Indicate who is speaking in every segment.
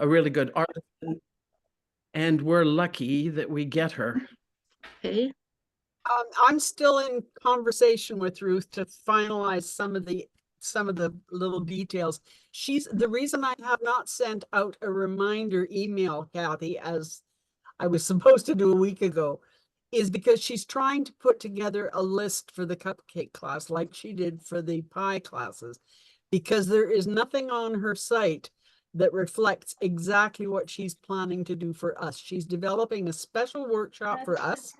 Speaker 1: a really good artist, and we're lucky that we get her.
Speaker 2: Okay.
Speaker 3: I'm still in conversation with Ruth to finalize some of the little details. The reason I have not sent out a reminder email, Kathy, as I was supposed to do a week ago, is because she's trying to put together a list for the cupcake class like she did for the pie classes, because there is nothing on her site that reflects exactly what she's planning to do for us. She's developing a special workshop for us,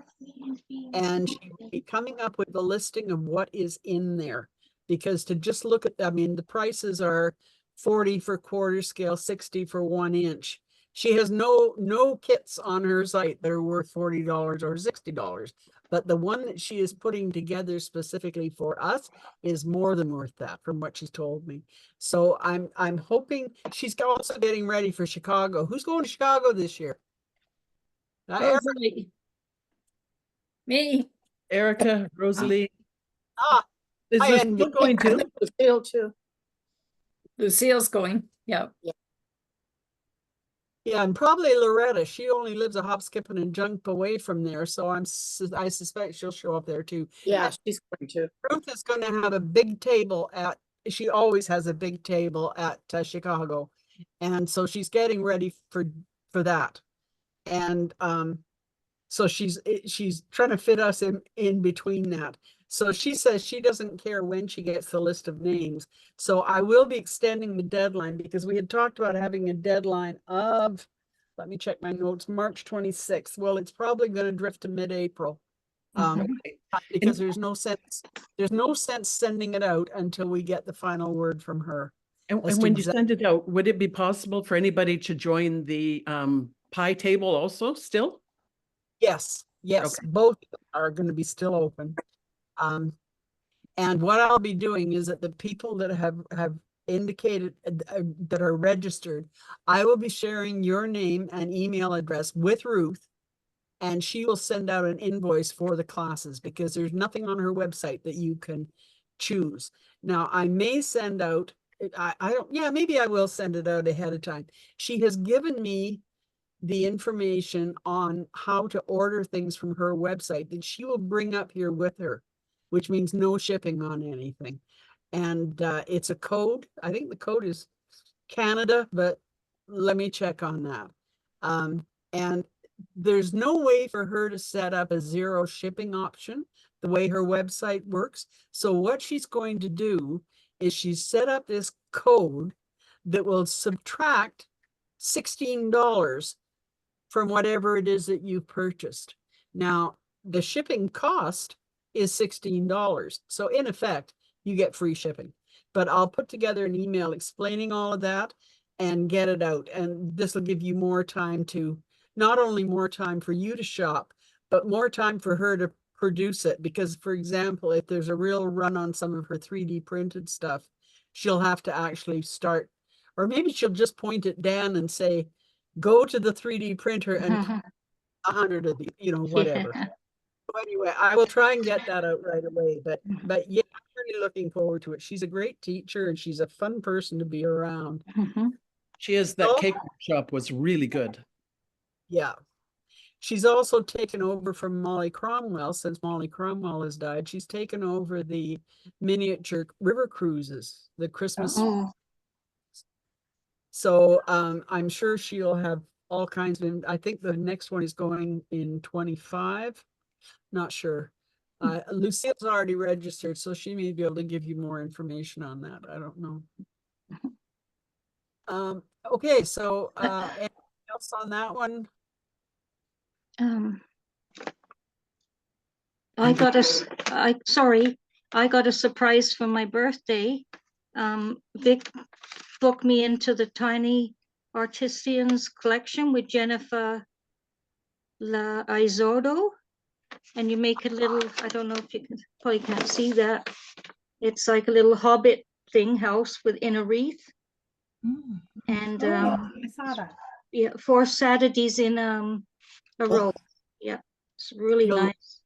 Speaker 3: and she will be coming up with a listing of what is in there. Because to just look at, I mean, the prices are 40 for quarter scale, 60 for 1 inch. She has no kits on her site that are worth $40 or $60, but the one that she is putting together specifically for us is more than worth that, from what she's told me. So I'm hoping she's also getting ready for Chicago. Who's going to Chicago this year?
Speaker 2: Rosalie. Me.
Speaker 1: Erica, Rosalie. Is
Speaker 3: I
Speaker 1: this
Speaker 3: envy-
Speaker 1: still going to?
Speaker 4: Lucille too.
Speaker 2: Lucille's going. Yeah.
Speaker 3: Yeah, and probably Loretta. She only lives a hop, skip, and a jump away from there, so I suspect she'll show up there too.
Speaker 4: Yeah, she's going to.
Speaker 3: Ruth is going to have a big table at. She always has a big table at Chicago, and so she's getting ready for that, and so she's trying to fit us in between that. So she says she doesn't care when she gets the list of names. So I will be extending the deadline, because we had talked about having a deadline of, let me check my notes, March 26th. Well, it's probably going to drift to mid-April. Because there's no sense sending it out until we get the final word from her.
Speaker 1: And when you send it out, would it be possible for anybody to join the pie table also still?
Speaker 3: Yes,
Speaker 1: Okay.
Speaker 3: both are going to be still open. And what I'll be doing is that the people that have indicated that are registered, I will be sharing your name and email address with Ruth, and she will send out an invoice for the classes, because there's nothing on her website that you can choose. Now, I may send out, maybe I will send it out ahead of time. She has given me the information on how to order things from her website that she will bring up here with her, which means no shipping on anything. And it's a code. I think the code is Canada, but let me check on that. And there's no way for her to set up a zero shipping option the way her website works. So what she's going to do is she's set up this code that will subtract $16 from whatever it is that you've purchased. Now, the shipping cost is $16. So in effect, you get free shipping. But I'll put together an email explaining all of that and get it out. And this will give you more time to, not only more time for you to shop, but more time for her to produce it. Because, for example, if there's a real run on some of her 3D printed stuff, she'll have to actually start, or maybe she'll just point at Dan and say, go to the 3D printer and 100 of these, whatever.
Speaker 2: Yeah.
Speaker 3: So anyway, I will try and get that out right away. But yeah, I'm really looking forward to it. She's a great teacher, and she's a fun person to be around.
Speaker 1: She is. That cake workshop was really good.
Speaker 3: Yeah. She's also taken over from Molly Cromwell. Since Molly Cromwell has died, she's taken over the miniature river cruises, the Christmas. So I'm sure she'll have all kinds of, I think the next one is going in 25. Not sure. Lucille's already registered, so she may be able to give you more information on that. I don't know. Okay, so anything else on that one?
Speaker 2: I got a surprise for my birthday. Vic booked me into the Tiny Artistians collection with Jennifer La Izordo, and you make a little, I don't know if you can, probably can't see that. It's like a little hobbit thing house within a wreath. And
Speaker 4: I saw that.
Speaker 2: yeah, 4 Saturdays in a row. Yeah, it's really nice.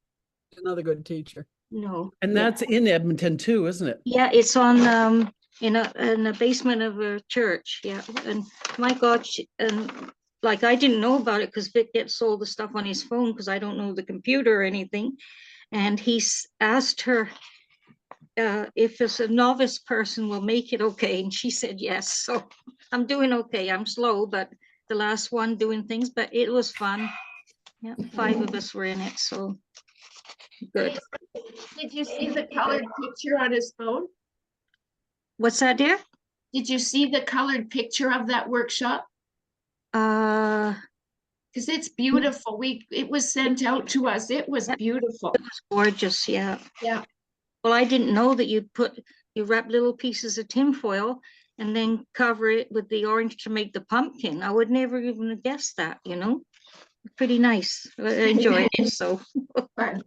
Speaker 3: Another good teacher.
Speaker 2: No.
Speaker 1: And that's in Edmonton too, isn't it?
Speaker 2: Yeah, it's on in the basement of a church. Yeah, and my God, and like I didn't know about it because Vic gets all the stuff on his phone because I don't know the computer or anything. And he's asked her if it's a novice person will make it okay, and she said yes. So I'm doing okay. I'm slow, but the last one doing things, but it was fun. Yeah, 5 of us were in it, so good.
Speaker 5: Did you see the colored picture on his phone?
Speaker 2: What's that, dear?
Speaker 5: Did you see the colored picture of that workshop?
Speaker 2: Uh,
Speaker 5: Because it's beautiful. It was sent out to us. It was beautiful.
Speaker 2: gorgeous, yeah.
Speaker 5: Yeah.
Speaker 2: Well, I didn't know that you wrap little pieces of tinfoil and then cover it with the orange to make the pumpkin. I would never even have guessed that, you know? Pretty nice. I enjoyed it, so.
Speaker 5: Fun.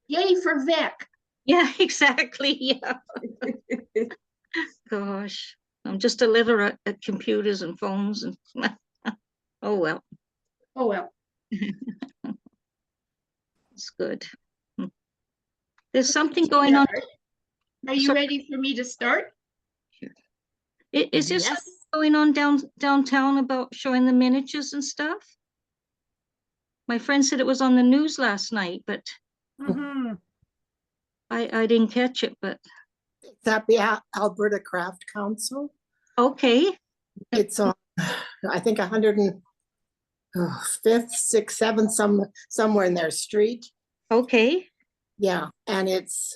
Speaker 5: Yay for Vic.
Speaker 2: Yeah, exactly, yeah. Gosh, I'm just illiterate at computers and phones and, oh, well,
Speaker 5: Oh, well.
Speaker 2: it's good. There's something going on.
Speaker 5: Are you
Speaker 2: So-
Speaker 5: ready for me to start?
Speaker 2: Is there
Speaker 5: Yes.
Speaker 2: something going on downtown about showing the miniatures and stuff? My friend said it was on the news last night, but
Speaker 4: Mhm.
Speaker 2: I didn't catch it, but
Speaker 4: It's at the Alberta Craft Council.
Speaker 2: okay,
Speaker 4: It's on, I think 105th, 6th, 7th, somewhere in their street.
Speaker 2: okay.
Speaker 4: Yeah, and it's,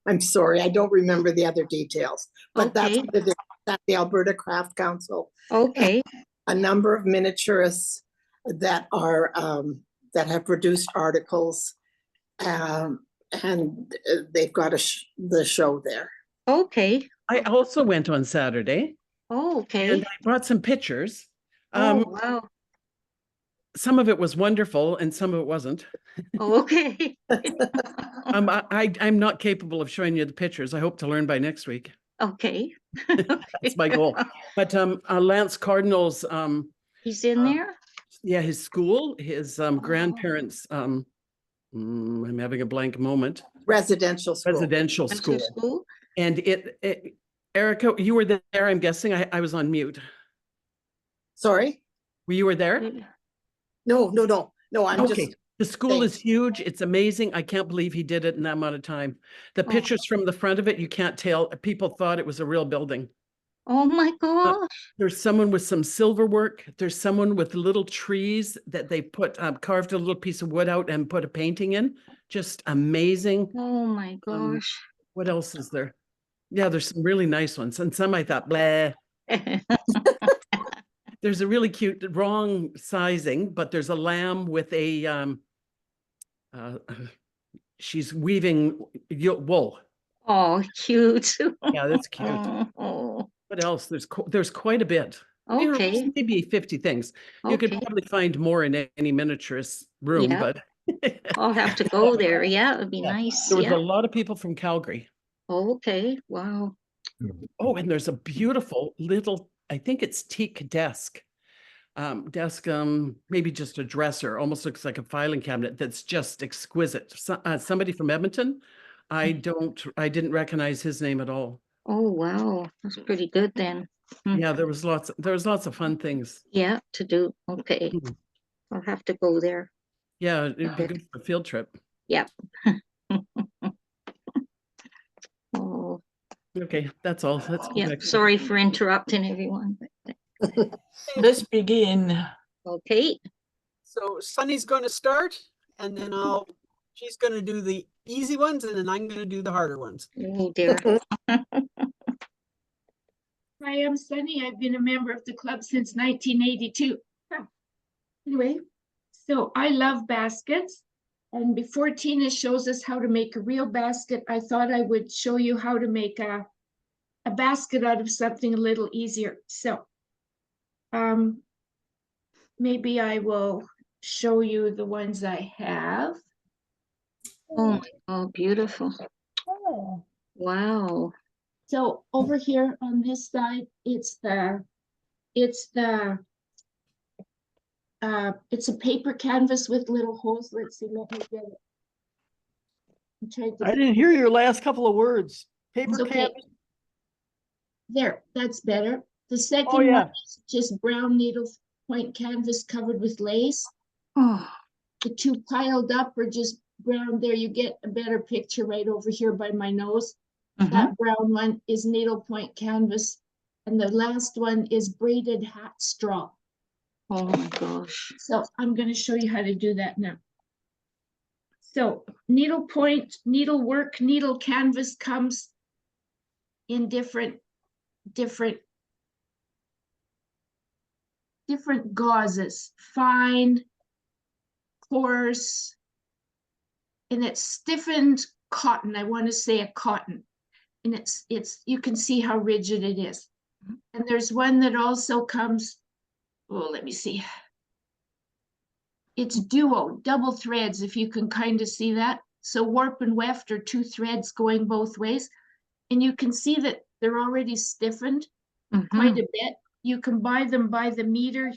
Speaker 4: I'm sorry, I don't remember the other details, but that's
Speaker 2: Okay.
Speaker 4: what it is. At the Alberta Craft Council.
Speaker 2: Okay,
Speaker 4: A number of miniaturists that are, that have produced articles. And they've got the show there.
Speaker 2: okay,
Speaker 1: I also went on Saturday
Speaker 2: oh, okay.
Speaker 1: and I brought some pictures.
Speaker 2: Oh, wow,
Speaker 1: Some of it was wonderful and some of it wasn't.
Speaker 2: oh, okay.
Speaker 1: I'm not capable of showing you the pictures. I hope to learn by next week.
Speaker 2: Okay.
Speaker 1: That's my goal. But Lance Cardinal's,
Speaker 2: He's in there?
Speaker 1: yeah, his school, his grandparents, I'm having a blank moment,
Speaker 4: Residential school.
Speaker 1: residential
Speaker 2: Went to
Speaker 1: school.
Speaker 2: school?
Speaker 1: And Erica, you were there, I'm guessing. I was on mute.
Speaker 4: Sorry?
Speaker 1: You were there?
Speaker 4: No, I'm
Speaker 1: Okay,
Speaker 4: just,
Speaker 1: the school
Speaker 4: thanks.
Speaker 1: is huge. It's amazing. I can't believe he did it in that amount of time. The
Speaker 2: Oh.
Speaker 1: pictures from the front of it, you can't tell. People thought it was a real building.
Speaker 2: Oh, my gosh.
Speaker 1: There's someone with some silver work. There's someone with little trees that they put, carved a little piece of wood out and put a painting in. Just amazing.
Speaker 2: Oh, my gosh.
Speaker 1: What else is there? Yeah, there's some really nice ones. And some I thought, blah. There's a really cute, wrong sizing, but there's a lamb with a, she's weaving wool.
Speaker 2: Oh, cute.
Speaker 1: Yeah, that's cute.
Speaker 2: Oh,
Speaker 1: What else? There's quite a bit. You know,
Speaker 2: okay,
Speaker 1: maybe 50 things. You could
Speaker 2: okay.
Speaker 1: probably find more in any miniaturist room,
Speaker 2: Yeah.
Speaker 1: but
Speaker 2: I'll have to go there. Yeah, it'd be
Speaker 1: Yeah.
Speaker 2: nice.
Speaker 1: there was
Speaker 2: Yeah.
Speaker 1: a lot of people from Calgary.
Speaker 2: Okay, wow.
Speaker 1: Oh, and there's a beautiful little, I think it's teak desk. Maybe just a dresser, almost looks like a filing cabinet that's just exquisite. Somebody from Edmonton. I didn't recognize his name at all.
Speaker 2: Oh, wow. That's pretty good then.
Speaker 1: Yeah, there was lots of fun things.
Speaker 2: Yeah, to do. Okay.
Speaker 1: Mhm.
Speaker 2: I'll have to go there.
Speaker 1: Yeah, it'd be good for a field trip.
Speaker 2: Yep. Oh,
Speaker 1: Okay, that's all. Let's go
Speaker 2: yeah.
Speaker 1: back to-
Speaker 2: Sorry for interrupting everyone.
Speaker 3: Let's begin.
Speaker 2: Okay.
Speaker 3: So Sunny's going to start and then she's going to do the easy ones and then I'm going to do the harder ones.
Speaker 2: Oh, dear.
Speaker 5: Hi, I'm Sunny. I've been a member of the club since 1982. Anyway, so I love baskets. And before Tina shows us how to make a real basket, I thought I would show you how to make a basket out of something a little easier. So maybe I will show you the ones I have.
Speaker 2: Oh, oh, beautiful.
Speaker 5: Oh.
Speaker 2: Wow.
Speaker 5: So over here on this side, it's a paper canvas with little holes. Let's see, let me get it. I'm trying to-
Speaker 6: I didn't hear your last couple of words. Paper
Speaker 5: okay.
Speaker 6: canvas.
Speaker 5: There, that's better. The second
Speaker 6: Oh, yeah.
Speaker 5: one is just brown needlepoint canvas covered with lace.
Speaker 2: Oh,
Speaker 5: The two piled up are just brown. There you get a better picture right over here by my nose. That brown one is needlepoint canvas. And the last one is braided hat straw.
Speaker 2: oh my gosh.
Speaker 5: So I'm going to show you how to do that now. So needlepoint, needlework, needle canvas comes in different gauzes, fine, coarse, and it's stiffened cotton. I want to say a cotton, and it's you can see how rigid it is. And there's one that also comes, oh, let me see. It's duo, double threads, if you can kind of see that. So warp and weft are two threads going both ways. And you can see that they're already stiffened quite a bit. You can buy them by the meter.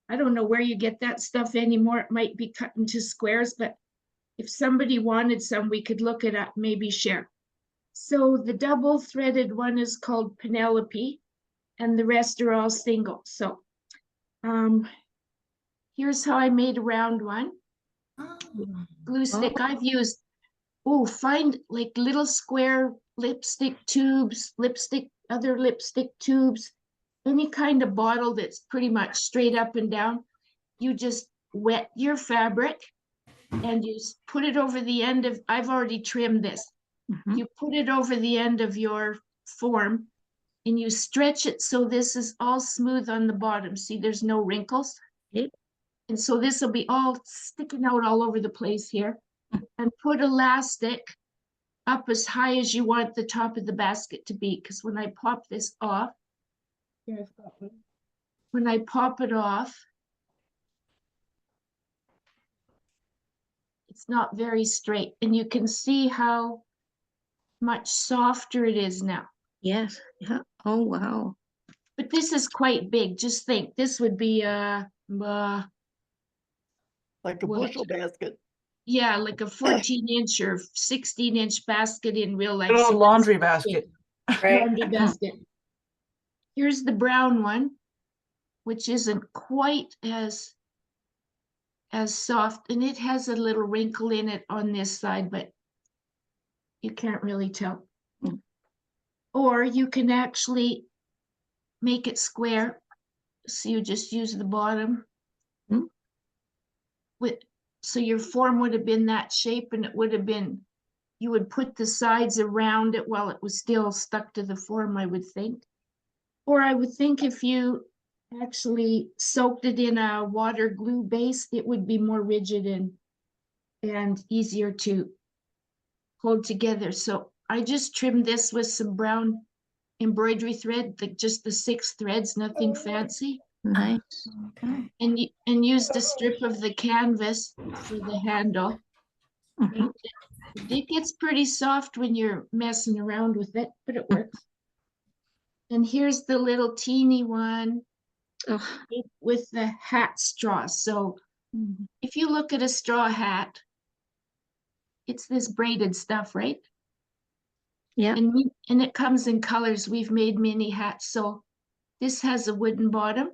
Speaker 5: I don't know where you get that stuff anymore. It might be cut into squares, but if somebody wanted some, we could look it up, maybe share. So the double threaded one is called Penelope, and the rest are all single. So here's how I made a round one. Glue stick I've used, find like little square lipstick tubes, other lipstick tubes, any kind of bottle that's pretty much straight up and down. You just wet your fabric and you put it over the end of, I've already trimmed this. You put it over the end of your form and you stretch it so this is all smooth on the bottom. See, there's no wrinkles.
Speaker 2: Okay.
Speaker 5: And so this will be all sticking out all over the place here. And put elastic up as high as you want the top of the basket to be, because when I pop this off, when I pop it off, it's not very straight, and you can see how much softer it is now.
Speaker 2: Yes. Yeah. Oh, wow.
Speaker 5: But this is quite big. Just think, this would be
Speaker 6: Like a
Speaker 5: What?
Speaker 6: bushel basket.
Speaker 5: yeah, like a 14-inch or 16-inch basket in real life.
Speaker 7: Good old
Speaker 5: So
Speaker 7: laundry
Speaker 5: that's big.
Speaker 7: basket.
Speaker 5: Laundry basket. Here's the brown one, which isn't quite as soft, and it has a little wrinkle in it on this side, but you can't really tell. Or you can actually make it square. So you just use the bottom. So your form would have been that shape, and it would have been, you would put the sides around it while it was still stuck to the form, I would think. Or I would think if you actually soaked it in a water glue base, it would be more rigid and easier to hold together. So I just trimmed this with some brown embroidery thread, like just the 6 threads, nothing fancy.
Speaker 2: Nice.
Speaker 7: Okay.
Speaker 5: And used a strip of the canvas for the handle. It gets pretty soft when you're messing around with it, but it works. And here's the little teeny one with the hat straw. So if you look at a straw hat, it's this braided stuff, right?
Speaker 2: Yeah.
Speaker 5: And it comes in colors. We've made mini hats. So this has a wooden bottom.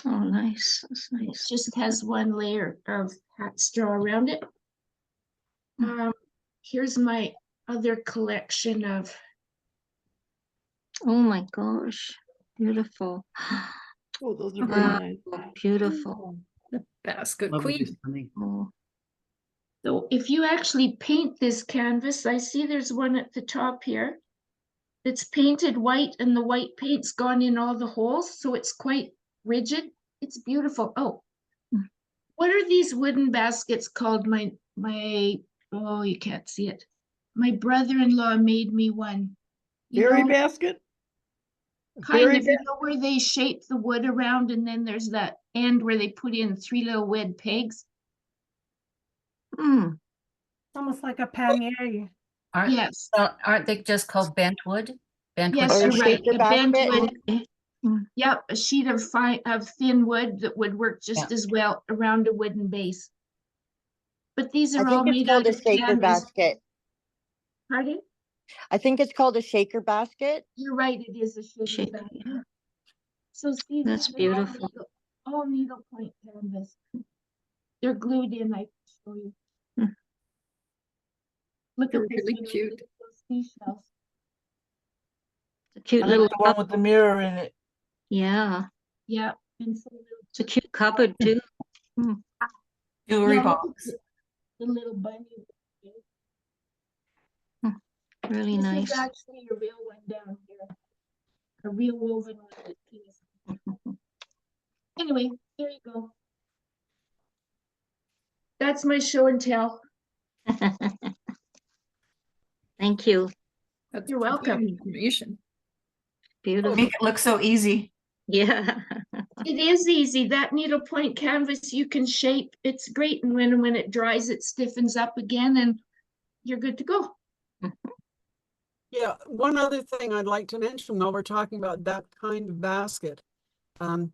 Speaker 2: Oh, nice. That's
Speaker 5: It
Speaker 2: nice.
Speaker 5: just has one layer of hat straw around it. Here's my other collection of.
Speaker 2: Oh my gosh. Beautiful.
Speaker 6: Oh, those are very
Speaker 2: Wow.
Speaker 6: nice.
Speaker 2: Beautiful.
Speaker 8: The basket
Speaker 7: Lovely,
Speaker 8: queen.
Speaker 7: Sunny.
Speaker 2: Oh,
Speaker 5: So if you actually paint this canvas, I see there's one at the top here that's painted white, and the white paint's gone in all the holes, so it's quite rigid. It's beautiful. Oh, what are these wooden baskets called? Oh, you can't see it. My brother-in-law made me one. You
Speaker 6: Berry
Speaker 5: know,
Speaker 6: basket?
Speaker 5: kind
Speaker 6: Berry
Speaker 5: of, you know, where they shape the wood around, and then there's that end where they put in 3 little wood pegs.
Speaker 9: Almost like a pannier.
Speaker 8: Aren't,
Speaker 5: Yes.
Speaker 8: aren't they just called bent wood? Bent
Speaker 5: Yes,
Speaker 8: wood.
Speaker 5: you're right.
Speaker 6: shape the
Speaker 5: A bent
Speaker 6: basket?
Speaker 5: wood. Yep, a sheet of thin wood that would work just as well around a wooden base. But these
Speaker 10: I
Speaker 5: are all
Speaker 10: think it's
Speaker 5: made
Speaker 10: called
Speaker 5: out
Speaker 10: a
Speaker 5: of
Speaker 10: shaper
Speaker 5: canvas.
Speaker 10: basket.
Speaker 5: Pardon?
Speaker 7: I think it's called a shaker basket.
Speaker 5: You're right, it is a shaker
Speaker 2: Shaker,
Speaker 5: basket.
Speaker 2: yeah.
Speaker 5: So see,
Speaker 2: That's
Speaker 5: these are
Speaker 2: beautiful.
Speaker 5: all needlepoint canvas. They're glued in, I can show you.
Speaker 2: Hmm.
Speaker 5: Look
Speaker 8: They're
Speaker 5: at this
Speaker 8: really
Speaker 5: one,
Speaker 8: cute.
Speaker 5: look at those seashells.
Speaker 2: It's a cute
Speaker 6: I
Speaker 2: little
Speaker 6: like the one with the mirror in it.
Speaker 2: yeah.
Speaker 5: Yeah, and some little.
Speaker 2: It's a cute cupboard too.
Speaker 8: Jewelry
Speaker 5: Yeah, look at
Speaker 8: box.
Speaker 5: the little bunny.
Speaker 2: Really
Speaker 5: This
Speaker 2: nice.
Speaker 5: is actually a real one down here. A real woven one with keys. Anyway, there you go. That's my show and tell.
Speaker 2: Thank you.
Speaker 8: That's
Speaker 5: You're welcome.
Speaker 8: good information.
Speaker 2: Beautiful.
Speaker 8: Make it look so easy.
Speaker 2: Yeah.
Speaker 5: It is easy. That needlepoint canvas you can shape. It's great. And when it dries, it stiffens up again and you're good to go.
Speaker 3: Yeah, one other thing I'd like to mention while we're talking about that kind of basket. When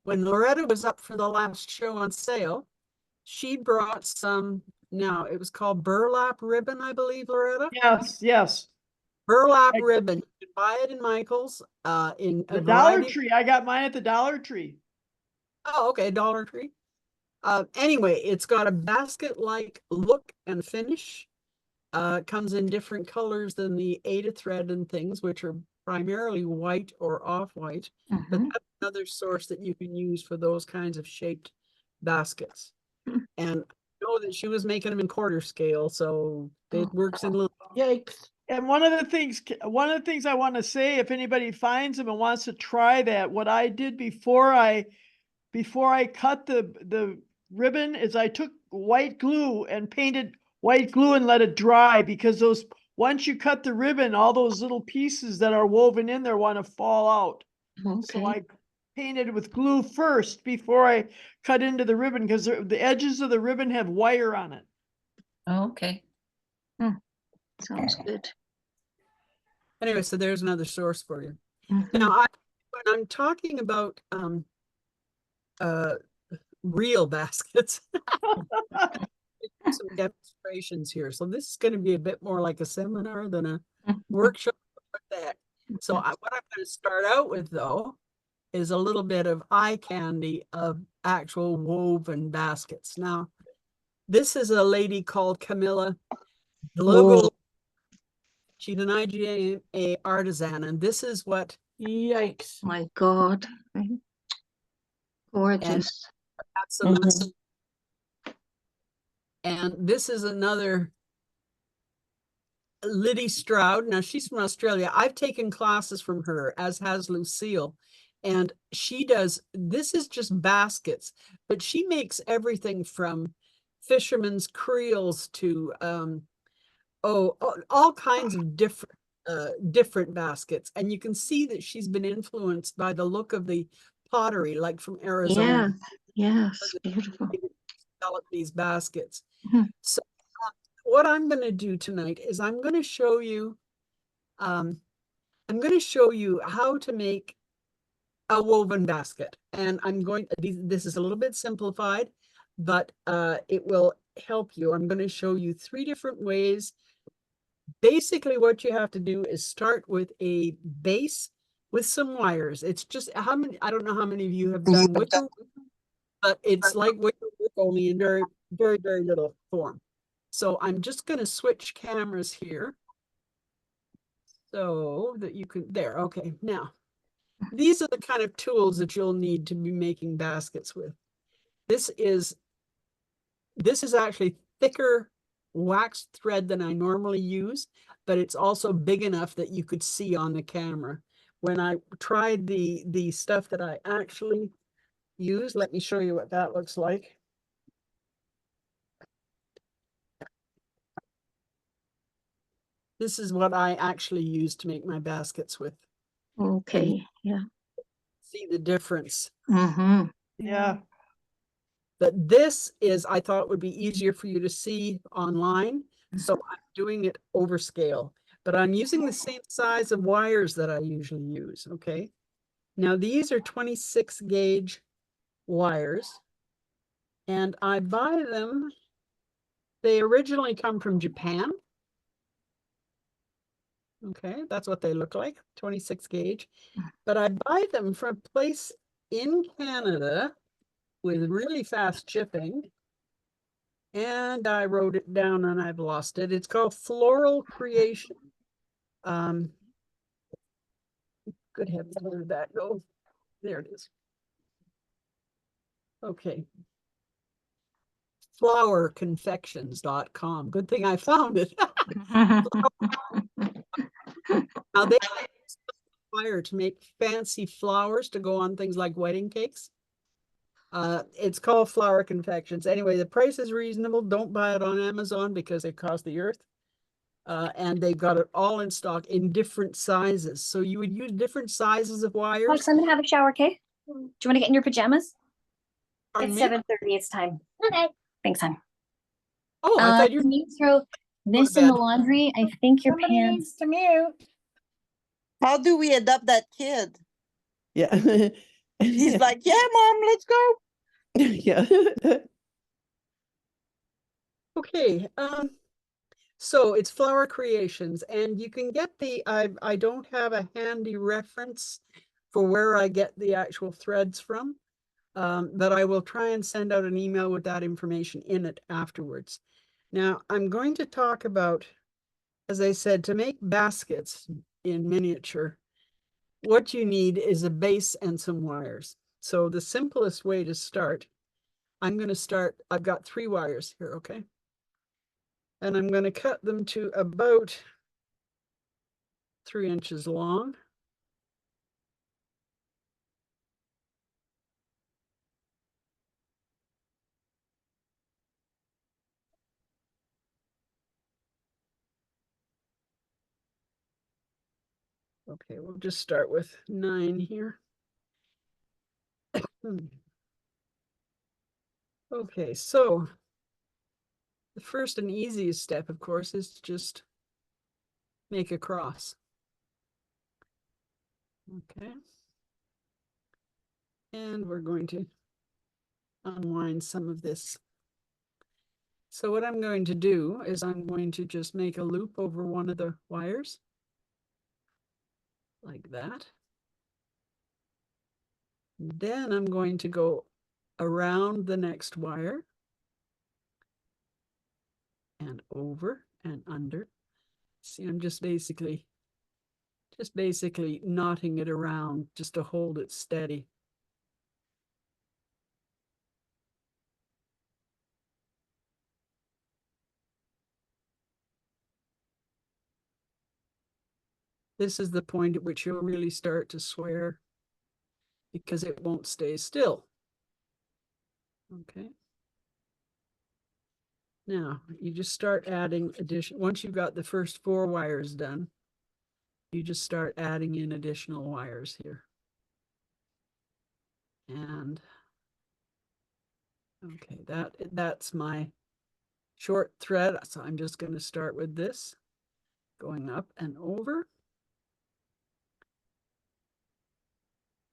Speaker 3: Loretta was up for the last show on sale, she brought some, now it was called burlap ribbon, I believe, Loretta?
Speaker 6: Yes, yes.
Speaker 3: Burlap
Speaker 6: Like-
Speaker 3: ribbon. You can buy it in Michael's, in a
Speaker 6: The Dollar
Speaker 3: variety.
Speaker 6: Tree. I got mine at the Dollar Tree.
Speaker 3: Oh, okay, Dollar Tree. Anyway, it's got a basket-like look and finish. It comes in different colors than the Ada thread and things, which are primarily white or off-white. But
Speaker 2: Mhm.
Speaker 3: that's another source that you can use for those kinds of shaped baskets. And I know that she was making them in quarter scale, so it works in little.
Speaker 6: Yikes. And one of the things I want to say, if anybody finds them and wants to try that, what I did before I cut the ribbon is I took white glue and painted white glue and let it dry, because once you cut the ribbon, all those little pieces that are woven in there want to fall out. So
Speaker 2: Okay.
Speaker 6: I painted with glue first before I cut into the ribbon, because the edges of the ribbon have wire on it.
Speaker 8: Okay.
Speaker 2: Sounds good.
Speaker 3: Anyway, so there's another source for you.
Speaker 2: Mhm.
Speaker 3: Now, when I'm talking about real baskets, some demonstrations here. So this is going to be a bit more like a seminar than a workshop like that. So what I'm going to start out with, though, is a little bit of eye candy of actual woven baskets. Now, this is a lady called Camilla Logo. She's an IGA artisan, and this is what
Speaker 6: Yikes.
Speaker 2: My God. Gorgeous.
Speaker 3: that's a and this is another Liddy Stroud. Now she's from Australia. I've taken classes from her, as has Lucille. And she does, this is just baskets, but she makes everything from fisherman's creels to all kinds of different baskets. And you can see that she's been influenced by the look of the pottery, like from Arizona.
Speaker 2: Yes, beautiful.
Speaker 3: Develop these baskets.
Speaker 2: Mhm.
Speaker 3: So what I'm going to do tonight is I'm going to show you how to make a woven basket. And this is a little bit simplified, but it will help you. I'm going to show you 3 different ways. Basically, what you have to do is start with a base with some wires. It's just I don't know how many of you have done wicker, but it's like wicker work, only in very, very, very little form. So I'm just going to switch cameras here so that you can, there, okay. Now, these are the kind of tools that you'll need to be making baskets with. This is actually thicker waxed thread than I normally use, but it's also big enough that you could see on the camera. When I tried the stuff that I actually use, let me show you what that looks like. This is what I actually use to make my baskets with.
Speaker 2: Okay, yeah.
Speaker 3: See the difference.
Speaker 2: Mm-hmm.
Speaker 6: Yeah.
Speaker 3: But this is, I thought would be easier for you to see online. So I'm doing it over scale, but I'm using the same size of wires that I usually use. Okay. Now these are 26 gauge wires and I buy them. They originally come from Japan. Okay, that's what they look like, 26 gauge. But I buy them from a place in Canada with really fast shipping. And I wrote it down and I've lost it. It's called Floral Creation. Good heavens, where did that go? There it is. Okay. Flowerconfections.com. Good thing I found it. Now they require to make fancy flowers to go on things like wedding cakes. It's called Flower Confections. Anyway, the price is reasonable. Don't buy it on Amazon because it costs the earth. And they've got it all in stock in different sizes. So you would use different sizes of wires.
Speaker 10: Alex, I'm gonna have a shower, okay? Do you want to get in your pajamas?
Speaker 3: Pardon
Speaker 10: It's
Speaker 3: me?
Speaker 10: 7:30. It's time. Okay. Thanks, hon.
Speaker 3: Oh, I thought you
Speaker 10: Can you throw this in the
Speaker 3: bed.
Speaker 10: laundry? I think your
Speaker 9: Somebody
Speaker 10: pants.
Speaker 9: needs to mute.
Speaker 7: How do we adopt that kid?
Speaker 1: Yeah.
Speaker 7: He's like, yeah, mom, let's go.
Speaker 1: Yeah.
Speaker 3: Okay. So it's Flower Creations, and you can get I don't have a handy reference for where I get the actual threads from. But I will try and send out an email with that information in it afterwards. Now, I'm going to talk about, as I said, to make baskets in miniature, what you need is a base and some wires. So the simplest way to start, I've got 3 wires here, okay? And I'm going to cut them to about 3 inches long. Okay, we'll just start with 9 here. Okay, so the first and easiest step, of course, is to just make a cross. Okay. And we're going to unwind some of this. So what I'm going to do is I'm going to just make a loop over one of the wires, like that. Then I'm going to go around the next wire and over and under. See, I'm just basically knotting it around just to hold it steady. This is the point at which you'll really start to swear because it won't stay still. Okay. Now you just start adding once you've got the first 4 wires done, you just start adding in additional wires here. And okay, that's my short thread. So I'm just going to start with this, going up and over.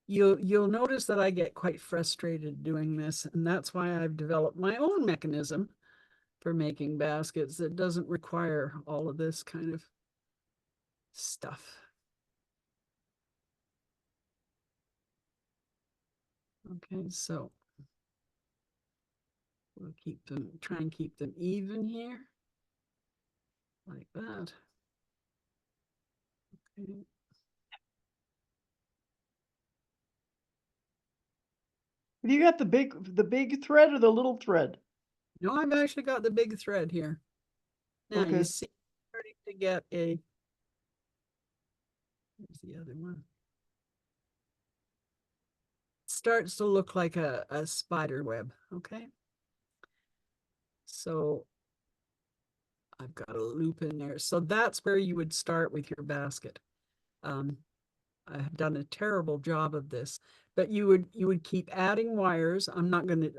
Speaker 3: You'll notice that I get quite frustrated doing this, and that's why I've developed my own mechanism for making baskets that doesn't require all of this kind of stuff. Okay, so we'll try and keep them even here, like that. Okay.
Speaker 6: Have you got the big thread or the little thread?
Speaker 3: No, I've actually got the big thread here. Now
Speaker 6: Okay.
Speaker 3: you see, starting to get here's the other one. Starts to look like a spider web, okay? So I've got a loop in there. So that's where you would start with your basket. I have done a terrible job of this, but you would keep adding wires. I'm not gonna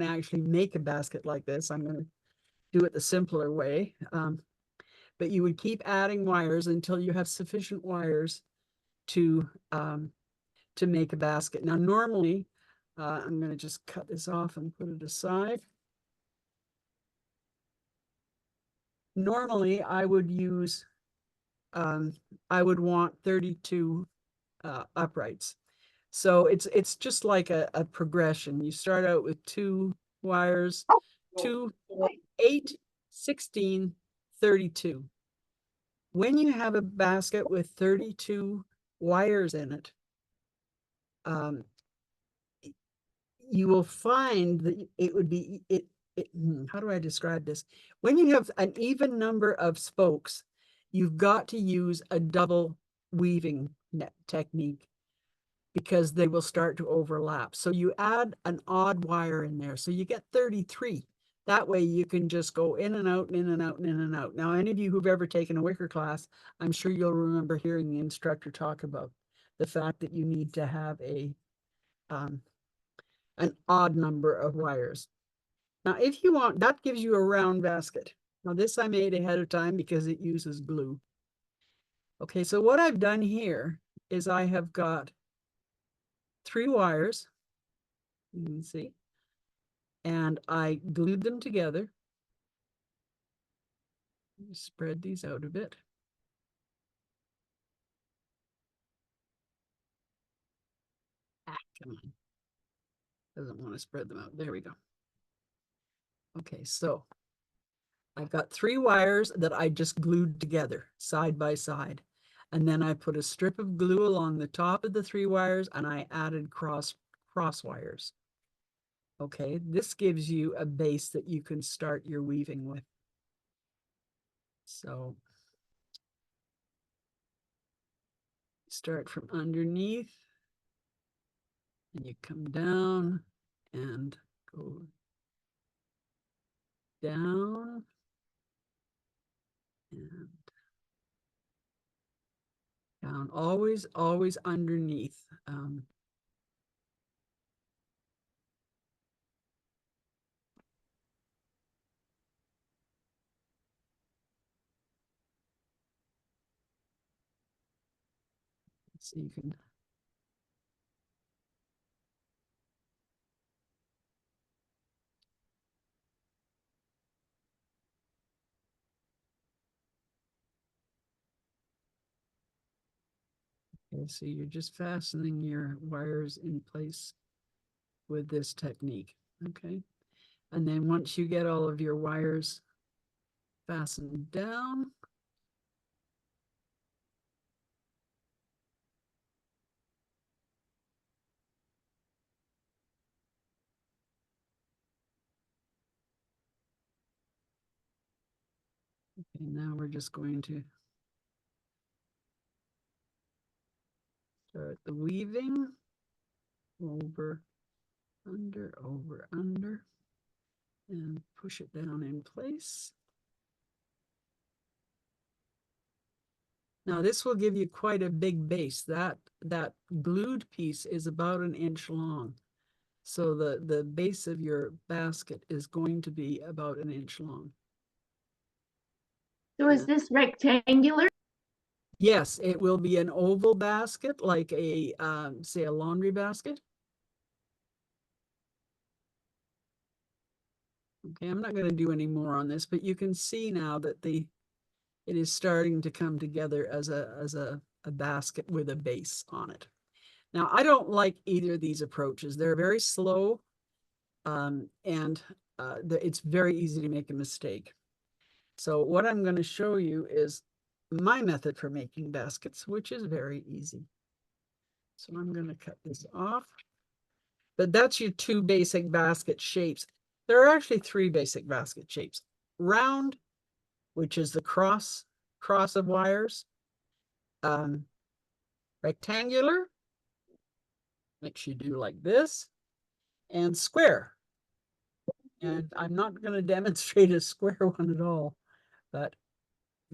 Speaker 3: actually make a basket like this. I'm gonna do it the simpler way. But you would keep adding wires until you have sufficient wires to make a basket. Now, normally, I'm going to just cut this off and put it aside. Normally, I would use I would want 32 uprights. So it's just like a progression. You start out with 2 wires, 2, 4, 8, 16, 32. When you have a basket with 32 wires in it, you will find that it would be how do I describe this? When you have an even number of spokes, you've got to use a double weaving technique because they will start to overlap. So you add an odd wire in there. So you get 33. That way you can just go in and out and in and out and in and out. Now, any of you who've ever taken a wicker class, I'm sure you'll remember hearing the instructor talk about the fact that you need to have an odd number of wires. Now, if you want, that gives you a round basket. Now, this I made ahead of time because it uses glue. Okay, so what I've done here is I have got 3 wires, you can see, and I glued them together. Spread these out a bit. Come on. Doesn't want to spread them out. There we go. Okay, so I've got 3 wires that I just glued together side by side. And then I put a strip of glue along the top of the 3 wires and I added cross wires. Okay, this gives you a base that you can start your weaving with. So start from underneath and you come down and go down and down, always underneath. So you can okay, so you're just fastening your wires in place with this technique, okay? And then once you get all of your wires fastened down, okay, now we're just going to start the weaving over, under, and push it down in place. Now this will give you quite a big base. That glued piece is about 1 inch long. So the base of your basket is going to be about 1 inch long.
Speaker 5: So is this rectangular?
Speaker 3: Yes, it will be an oval basket, like a, say, a laundry basket. Okay, I'm not going to do any more on this, but you can see now that it is starting to come together as a basket with a base on it. Now, I don't like either of these approaches. They're very slow, and it's very easy to make a mistake. So what I'm going to show you is my method for making baskets, which is very easy. So I'm going to cut this off. But that's your 2 basic basket shapes. There are actually 3 basic basket shapes. Round, which is the cross of wires. Rectangular, makes you do like this. And square. And I'm not going to demonstrate a square one at all, but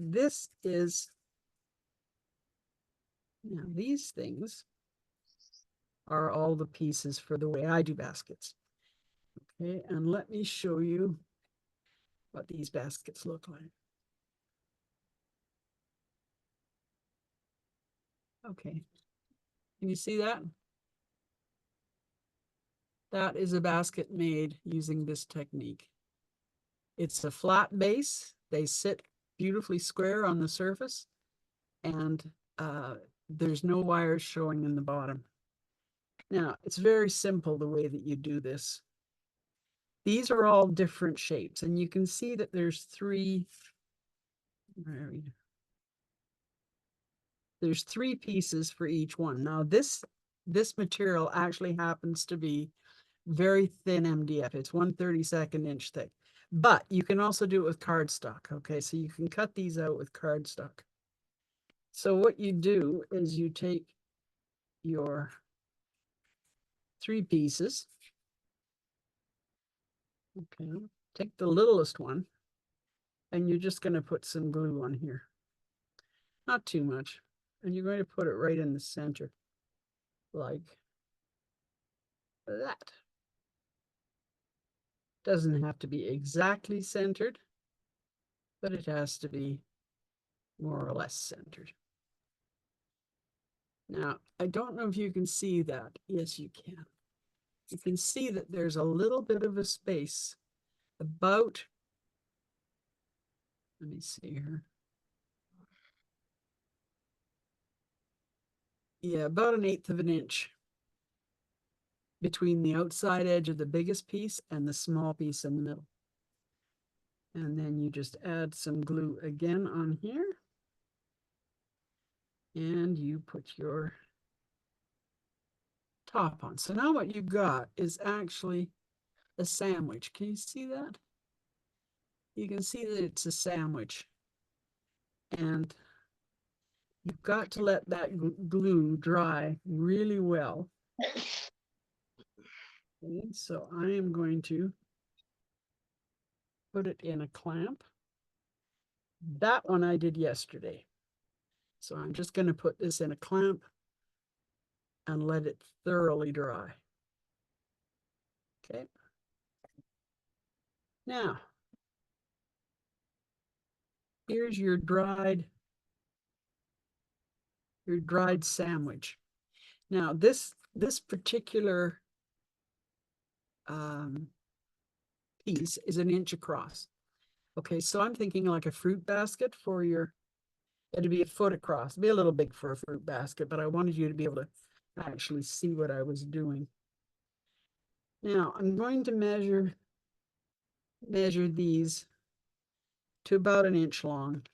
Speaker 3: this is, now these things are all the pieces for the way I do baskets. Okay, and let me show you what these baskets look like. Okay, can you see that? That is a basket made using this technique. It's a flat base. They sit beautifully square on the surface. and there's no wires showing in the bottom. Now, it's very simple the way that you do this. These are all different shapes, and you can see that there's three pieces for each one. Now, this material actually happens to be very thin MDF. It's 1/32 inch thick, but you can also do it with cardstock. Okay, so you can cut these out with cardstock. So what you do is you take your 3 pieces. Okay, take the littlest one, and you're just going to put some glue on here. Not too much. And you're going to put it right in the center, like that. Doesn't have to be exactly centered, but it has to be more or less centered. Now, I don't know if you can see that. Yes, you can. You can see that there's a little bit of a space about, let me see here. Yeah, about 1/8 of an inch between the outside edge of the biggest piece and the small piece in the middle. And then you just add some glue again on here. And you put your top on. So now what you got is actually a sandwich. Can you see that? You can see that it's a sandwich. And you've got to let that glue dry really well. Okay, so I am going to put it in a clamp. That one I did yesterday. So I'm just going to put this in a clamp and let it thoroughly dry. Okay. Now, here's your dried sandwich. Now, this particular piece is 1 inch across. Okay, so I'm thinking like a fruit basket for your, it'd be 1 foot across. It'd be a little big for a fruit basket, but I wanted you to be able to actually see what I was doing. Now, I'm going to measure these to about 1 inch long.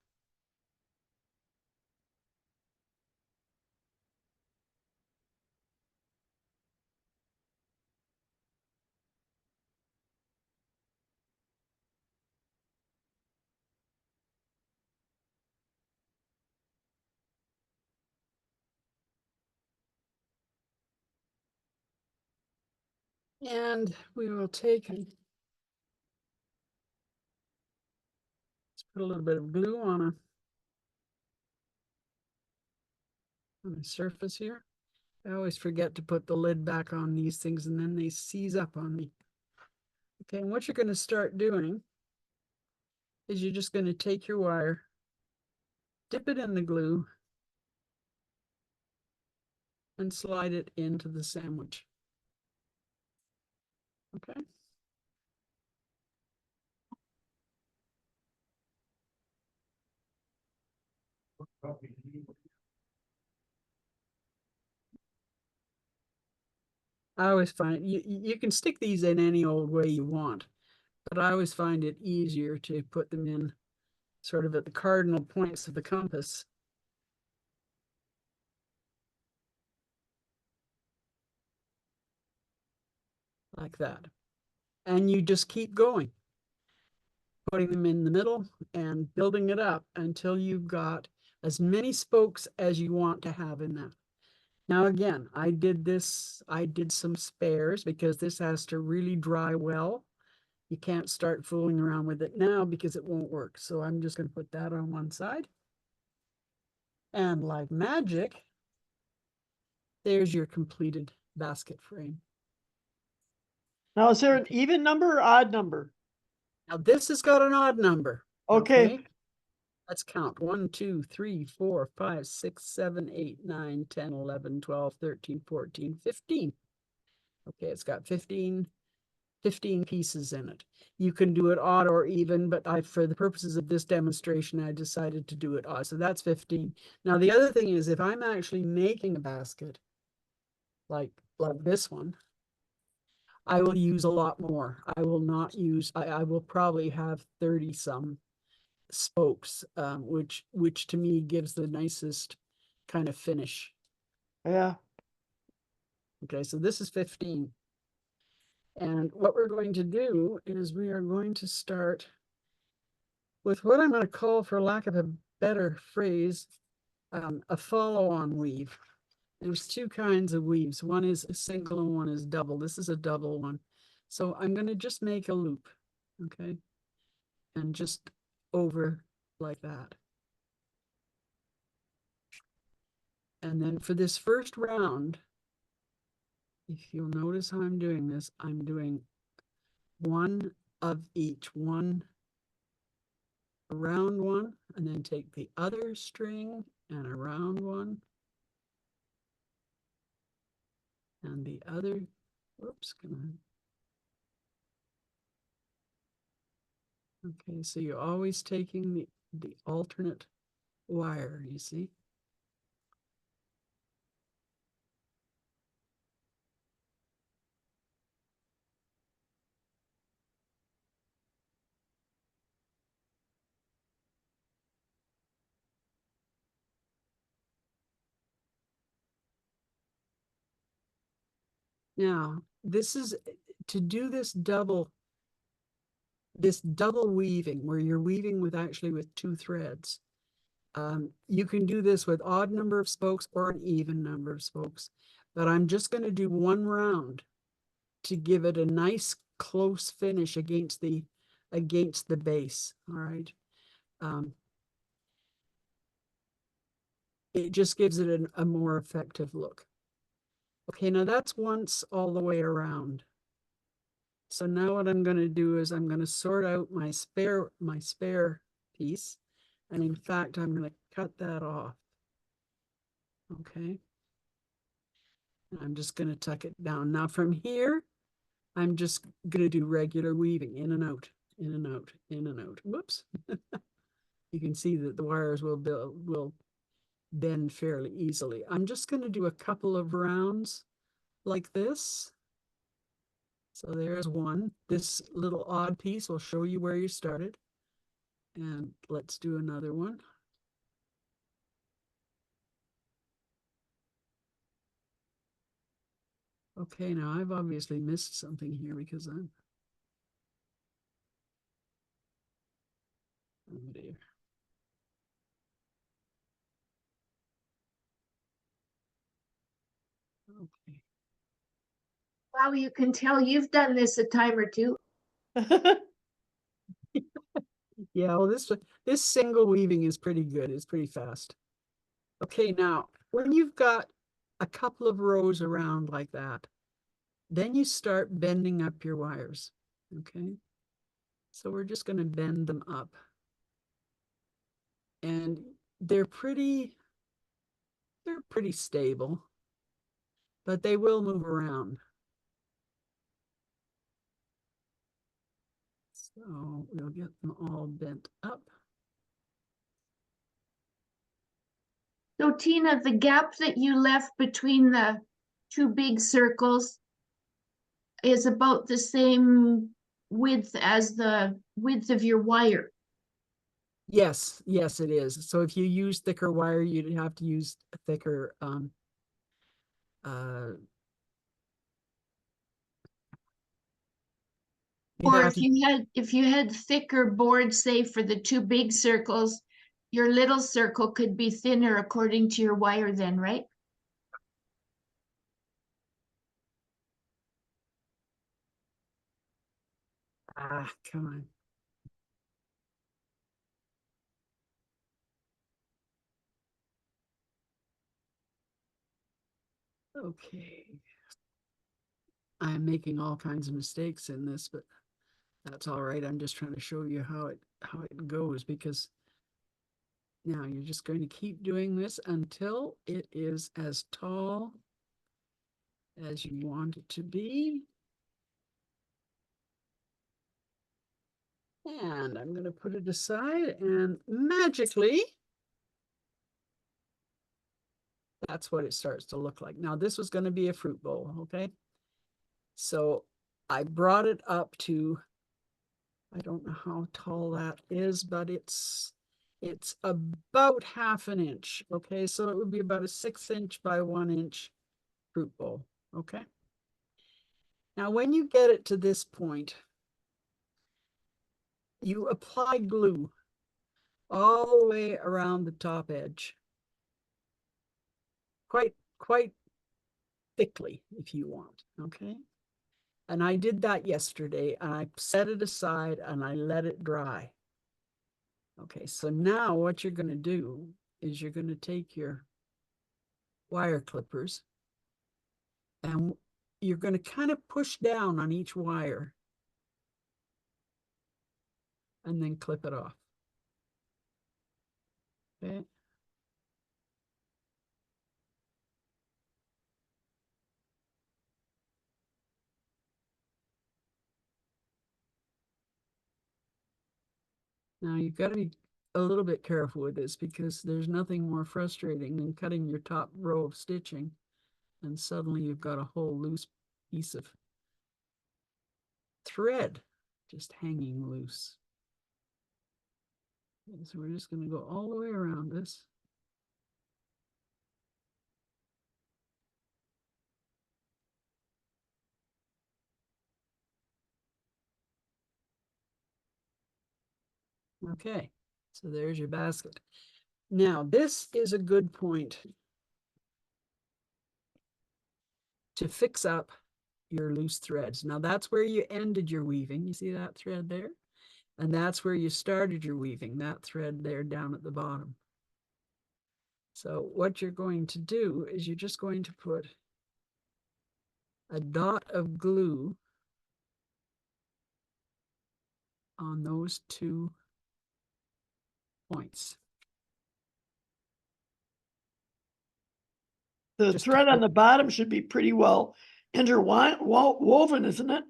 Speaker 3: And we will take and let's put a little bit of glue on a surface here. I always forget to put the lid back on these things and then they seize up on me. Okay, and what you're going to start doing is you're just going to take your wire, dip it in the glue, and slide it into the sandwich. Okay. I always find you can stick these in any old way you want, but I always find it easier to put them in sort of at the cardinal points of the compass. Like that. And you just keep going, putting them in the middle and building it up until you've got as many spokes as you want to have in that. Now, again, I did some spares because this has to really dry well. You can't start fooling around with it now because it won't work. So I'm just going to put that on one side. And like magic, there's your completed basket frame.
Speaker 6: Now, is there an even number or odd number?
Speaker 3: Now this has got an odd number.
Speaker 6: Okay.
Speaker 3: Let's count. 1, 2, 3, 4, 5, 6, 7, 8, 9, 10, 11, 12, 13, 14, 15. Okay, it's got 15 15 pieces in it. You can do it odd or even, but for the purposes of this demonstration, I decided to do it odd. So that's 15. Now, the other thing is if I'm actually making a basket like this one, I will use a lot more. I will not use, I will probably have 30 some spokes, which to me gives the nicest kind of finish.
Speaker 6: Yeah.
Speaker 3: Okay, so this is 15. And what we're going to do is we are going to start with what I'm going to call, for lack of a better phrase, a follow-on weave. There's two kinds of weaves. One is a single and one is double. This is a double one. So I'm going to just make a loop, okay? And just over like that. And then for this first round, if you'll notice how I'm doing this, I'm doing one of each, one around one, and then take the other string and around one, and the other, whoops, come on. Okay, so you're always taking the alternate wire, you see? Now, this is to do this double weaving where you're weaving with actually with two threads. You can do this with odd number of spokes or an even number of spokes, but I'm just going to do one round to give it a nice close finish against the base. All right. It just gives it a more effective look. Okay, now that's once all the way around. So now what I'm going to do is I'm going to sort out my spare piece. And in fact, I'm going to cut that off. Okay. And I'm just going to tuck it down. Now from here, I'm just going to do regular weaving in and out, in and out, in and out. Whoops. You can see that the wires will bend fairly easily. I'm just going to do a couple of rounds like this. So there's one. This little odd piece will show you where you started. And let's do another one. Okay, now I've obviously missed something here because I'm, oh dear. Okay.
Speaker 5: Wow, you can tell you've done this a time or two.
Speaker 3: Yeah, well, this single weaving is pretty good. It's pretty fast. Okay, now when you've got a couple of rows around like that, then you start bending up your wires. Okay, so we're just going to bend them up, and they're pretty stable, but they will move around. So we'll get them all bent up.
Speaker 5: So Tina, the gap that you left between the two big circles is about the same width as the width of your wire.
Speaker 3: Yes, yes, it is. So if you use thicker wire, you'd have to use a thicker
Speaker 5: Or if you had thicker boards, say for the two big circles, your little circle could be thinner according to your wire then, right?
Speaker 3: come on. Okay. I'm making all kinds of mistakes in this, but that's all right. I'm just trying to show you how it goes, because now you're just going to keep doing this until it is as tall as you want it to be. And I'm gonna put it aside and magically, that's what it starts to look like. Now, this was gonna be a fruit bowl, okay? So I brought it up to, I don't know how tall that is, but it's about 1/2 inch, okay? So it would be about a 6" by 1" fruit bowl, okay? Now, when you get it to this point, you apply glue all the way around the top edge. Quite thickly, if you want, okay? And I did that yesterday, and I set it aside and I let it dry. Okay, so now what you're gonna do is you're gonna take your wire clippers and you're gonna kind of push down on each wire and then clip it off. Okay. Now you've got to be a little bit careful with this because there's nothing more frustrating than cutting your top row of stitching and suddenly you've got a whole loose piece of thread just hanging loose. Okay, so we're just going to go all the way around this. Okay, so there's your basket. Now, this is a good point to fix up your loose threads. Now, that's where you ended your weaving. You see that thread there? And that's where you started your weaving, that thread there down at the bottom. So what you're going to do is you're just going to put a dot of glue on those 2 points.
Speaker 6: The
Speaker 3: Just
Speaker 6: thread on the bottom should be pretty well interwoven, isn't it?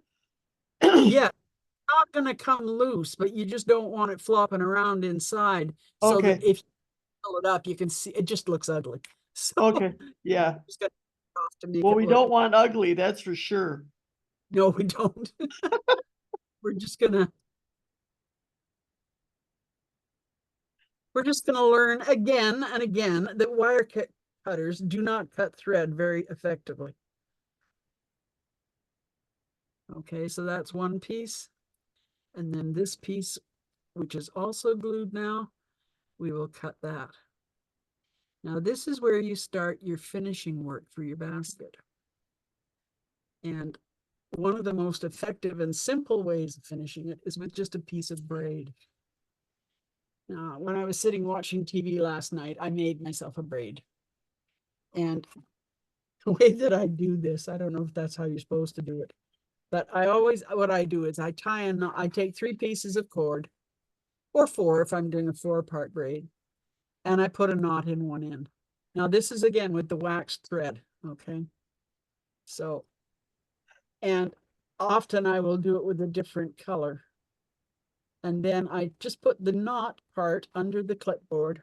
Speaker 3: Yeah, not going to come loose, but you just don't want it flopping around inside so that
Speaker 6: Okay.
Speaker 3: if you pull it up, you can see it just looks ugly. So
Speaker 6: Okay, yeah.
Speaker 3: just got to make
Speaker 6: Well,
Speaker 3: it
Speaker 6: we
Speaker 3: look.
Speaker 6: don't want ugly, that's for sure.
Speaker 3: No, we don't. We're just gonna learn again and again that wire cutters do not cut thread very effectively. Okay, so that's one piece. And then this piece, which is also glued now, we will cut that. Now this is where you start your finishing work for your basket. And one of the most effective and simple ways of finishing it is with just a piece of braid. Now, when I was sitting watching TV last night, I made myself a braid. And the way that I do this, I don't know if that's how you're supposed to do it, but what I do is I take 3 pieces of cord, or 4 if I'm doing a 4-part braid, and I put a knot in one end. Now this is again with the waxed thread, okay? So, and often I will do it with a different color. And then I just put the knot part under the clipboard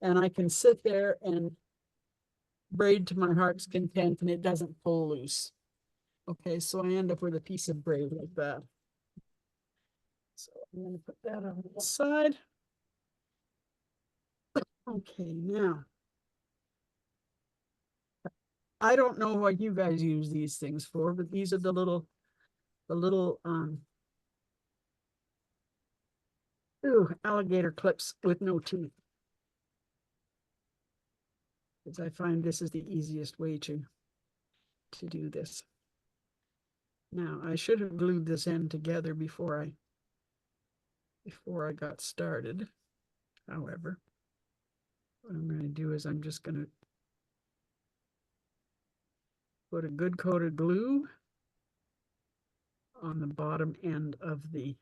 Speaker 3: and I can sit there and braid to my heart's content and it doesn't pull loose. Okay, so I end up with a piece of braid like that. So I'm going to put that on the side. Okay, now, I don't know what you guys use these things for, but these are the little alligator clips with no teeth. Because I find this is the easiest way to do this. Now, I should have glued this end together before I got started. However, what I'm going to do is I'm just going to put a good coat of glue on the bottom end of the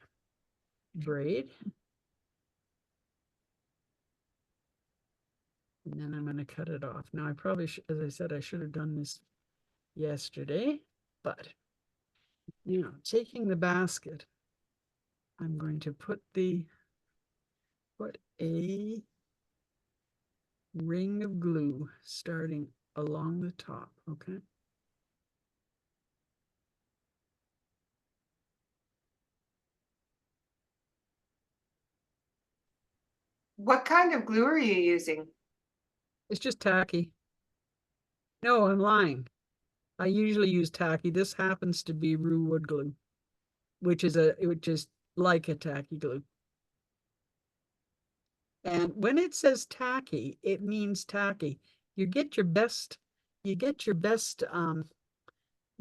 Speaker 3: braid. And then I'm going to cut it off. Now, I probably, as I said, I should have done this yesterday, but, you know, taking the basket I'm going to put a ring of glue starting along the top, okay?
Speaker 11: What kind of glue are you using?
Speaker 3: It's just tacky. No, I'm lying. I usually use tacky. This happens to be Rue wood glue, which is like a tacky glue. And when it says tacky, it means tacky. You get your best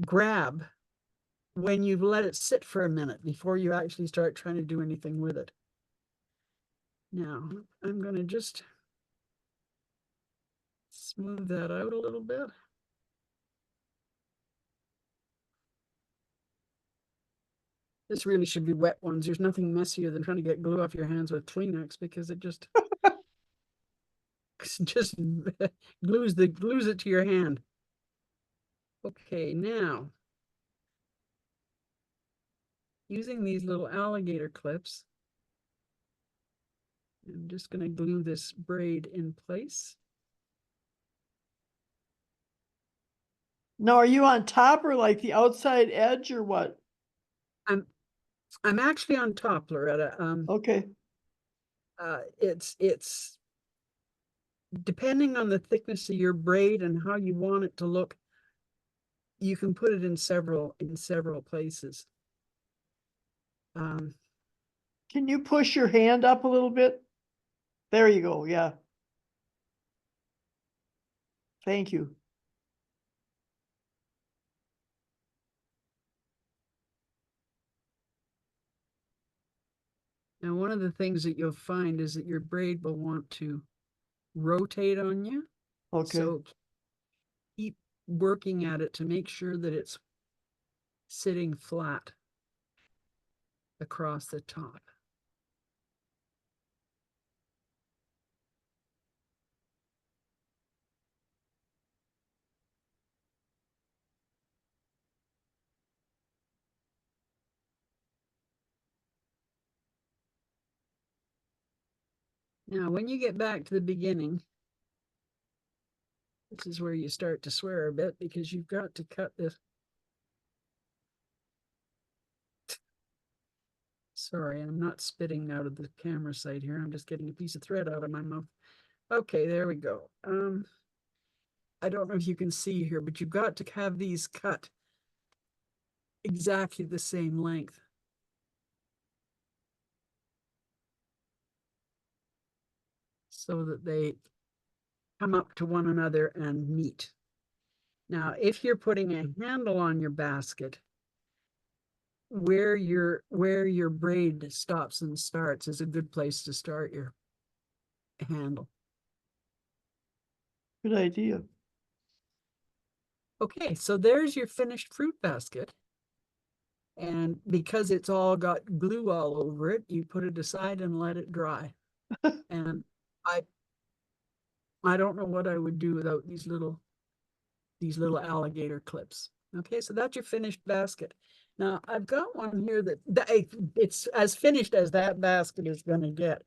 Speaker 3: grab when you've let it sit for a minute before you actually start trying to do anything with it. Now, I'm going to just smooth that out a little bit. This really should be wet ones. There's nothing messier than trying to get glue off your hands with Kleenex because it just glues it to your hand. Okay, now using these little alligator clips, I'm just going to glue this braid in place.
Speaker 6: Now, are you on top or like the outside edge or what?
Speaker 3: I'm actually on top, Loretta.
Speaker 6: Okay.
Speaker 3: It's depending on the thickness of your braid and how you want it to look, you can put it in several places.
Speaker 6: Can you push your hand up a little bit? There you go. Yeah. Thank you.
Speaker 3: Now, one of the things that you'll find is that your braid will want to rotate on you.
Speaker 6: Okay.
Speaker 3: So keep working at it to make sure that it's sitting flat across the top. Now, when you get back to the beginning, this is where you start to swear a bit because you've got to cut this. Sorry, I'm not spitting out of the camera side here. I'm just getting a piece of thread out of my mouth. Okay, there we go. I don't know if you can see here, but you've got to have these cut exactly the same length. So that they come up to one another and meet. Now, if you're putting a handle on your basket, where your braid stops and starts is a good place to start your handle.
Speaker 6: Good idea.
Speaker 3: Okay, so there's your finished fruit basket. And because it's all got glue all over it, you put it aside and let it dry. And I don't know what I would do without these little alligator clips. Okay, so that's your finished basket. Now I've got one here that it's as finished as that basket is going to get.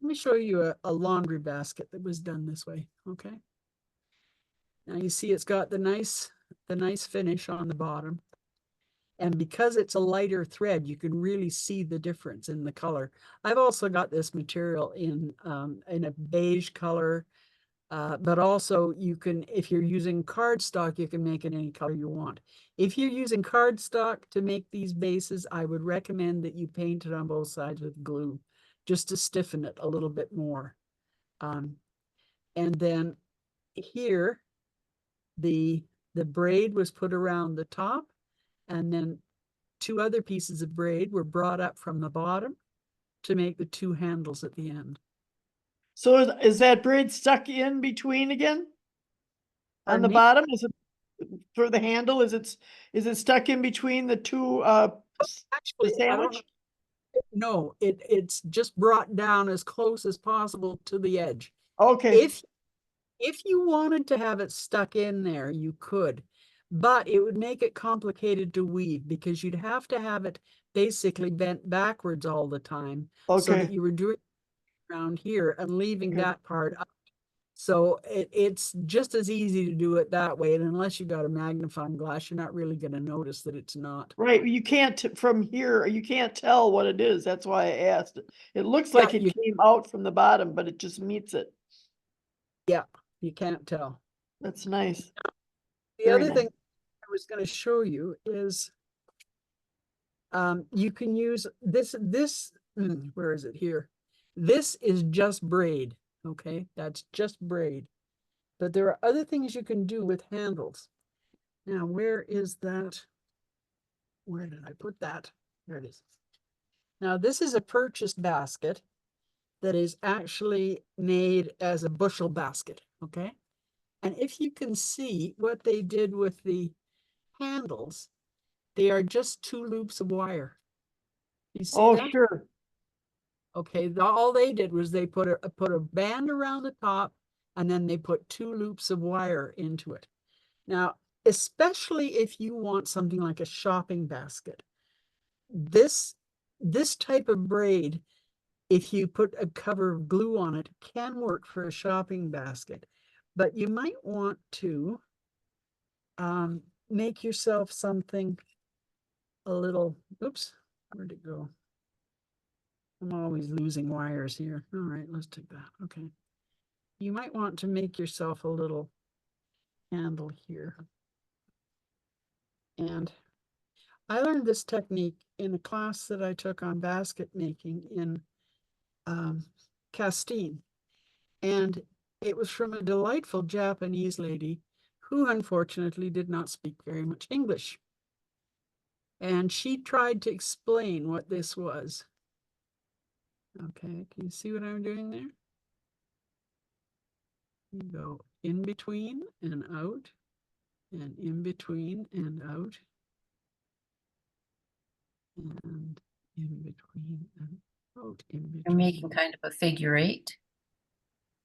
Speaker 3: Let me show you a laundry basket that was done this way. Okay. Now you see it's got the nice finish on the bottom. And because it's a lighter thread, you can really see the difference in the color. I've also got this material in a beige color, but also you can, if you're using cardstock, you can make it any color you want. If you're using cardstock to make these bases, I would recommend that you paint it on both sides with glue, just to stiffen it a little bit more. And then here, the braid was put around the top, and then two other pieces of braid were brought up from the bottom to make the two handles at the end.
Speaker 6: So is that braid stuck in between again? On the
Speaker 3: Pardon me?
Speaker 6: bottom? Is it for the handle? Is it stuck in between the two the
Speaker 3: Actually, I don't know.
Speaker 6: sandwich?
Speaker 3: No, it's just brought down as close as possible to the edge.
Speaker 6: Okay.
Speaker 3: If you wanted to have it stuck in there, you could, but it would make it complicated to weave because you'd have to have it basically bent backwards all the time. So that
Speaker 6: Okay.
Speaker 3: you were doing around here and leaving
Speaker 6: Okay.
Speaker 3: that part up. So it's just as easy to do it that way. And unless you've got a magnifying glass, you're not really going to notice that it's not.
Speaker 6: Right, you can't from here, you can't tell what it is. That's why I asked. It looks
Speaker 3: Yeah,
Speaker 6: like it
Speaker 3: you-
Speaker 6: came out from the bottom, but it just meets it.
Speaker 3: Yeah, you can't tell.
Speaker 6: That's nice.
Speaker 3: The
Speaker 6: Very
Speaker 3: other
Speaker 6: nice.
Speaker 3: thing I was going to show you is you can use this, where is it here? This is just braid, okay? That's just braid. But there are other things you can do with handles. Now, where is that? Where did I put that? There it is. Now, this is a purchased basket that is actually made as a bushel basket, okay? And if you can see what they did with the handles, they are just 2 loops of wire. You see
Speaker 6: Oh,
Speaker 3: that?
Speaker 6: sure.
Speaker 3: Okay, all they did was they put a band around the top and then they put 2 loops of wire into it. Now, especially if you want something like a shopping basket, this type of braid, if you put a cover of glue on it, can work for a shopping basket. But you might want to make yourself something a little, oops, where'd it go? I'm always losing wires here. All right, let's take that. Okay. You might want to make yourself a little handle here. And I learned this technique in a class that I took on basket making in Castine. And it was from a delightful Japanese lady who unfortunately did not speak very much English. And she tried to explain what this was. Okay, can you see what I'm doing there? You go in between and out, and in between and out, and in between and out, in between.
Speaker 8: You're making kind of a figure 8.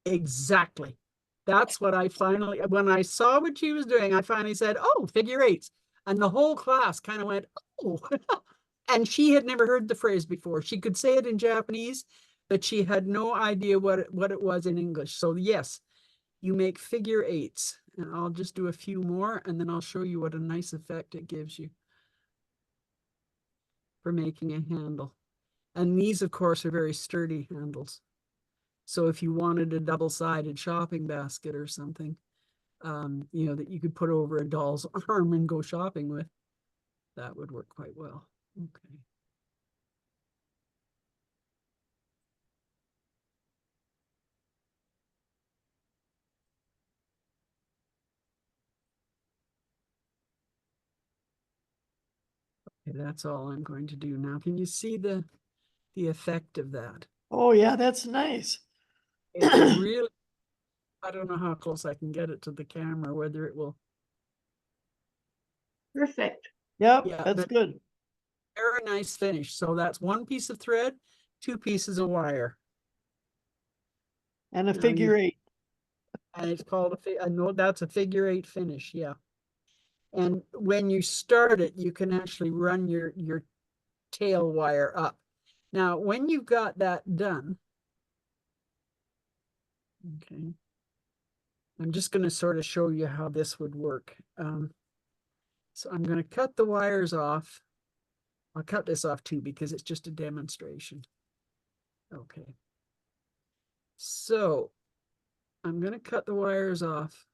Speaker 3: Exactly. That's what I finally, when I saw what she was doing, I finally said, oh, figure 8s. And the whole class kind of went, oh. And she had never heard the phrase before. She could say it in Japanese, but she had no idea what it was in English. So yes, you make figure 8s. And I'll just do a few more, and then I'll show you what a nice effect it gives you for making a handle. And these, of course, are very sturdy handles. So if you wanted a double-sided shopping basket or something, you know, that you could put over a doll's arm and go shopping with, that would work quite well. Okay. Okay, that's all I'm going to do now. Can you see the effect of that?
Speaker 6: Oh, yeah, that's nice.
Speaker 3: It's really, I don't know how close I can get it to the camera, whether it will.
Speaker 5: Perfect.
Speaker 6: Yep,
Speaker 3: Yeah,
Speaker 6: that's
Speaker 3: but
Speaker 6: good.
Speaker 3: very nice finish. So that's 1 piece of thread, 2 pieces of wire.
Speaker 6: And a
Speaker 3: Now
Speaker 6: figure 8.
Speaker 3: And it's called I know that's a figure 8 finish, yeah. And when you start it, you can actually run your tail wire up. Now, when you've got that done, okay, I'm just going to sort of show you how this would work. So I'm going to cut the wires off. I'll cut this off too because it's just a demonstration. Okay. So I'm going to cut the wires off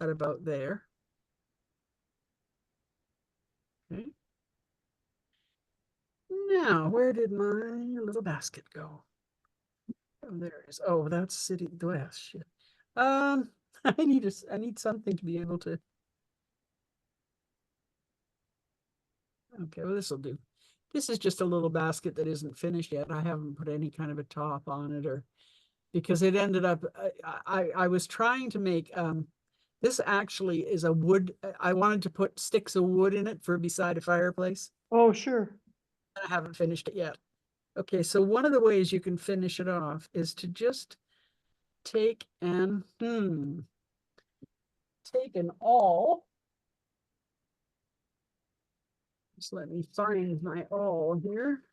Speaker 3: at about there. Okay. Now, where did my little basket go? Oh, there it is. Oh, that's sitting. Well, shit. I need something to be able to. Okay, well, this will do. This is just a little basket that isn't finished yet. I haven't put any kind of a top on it, or because it ended up. I was trying to make. This actually is a wood. I wanted to put sticks of wood in it for beside a fireplace.
Speaker 6: Oh, sure.
Speaker 3: I haven't finished it yet. Okay, so one of the ways you can finish it off is to just take an awl Just let me find my awl here.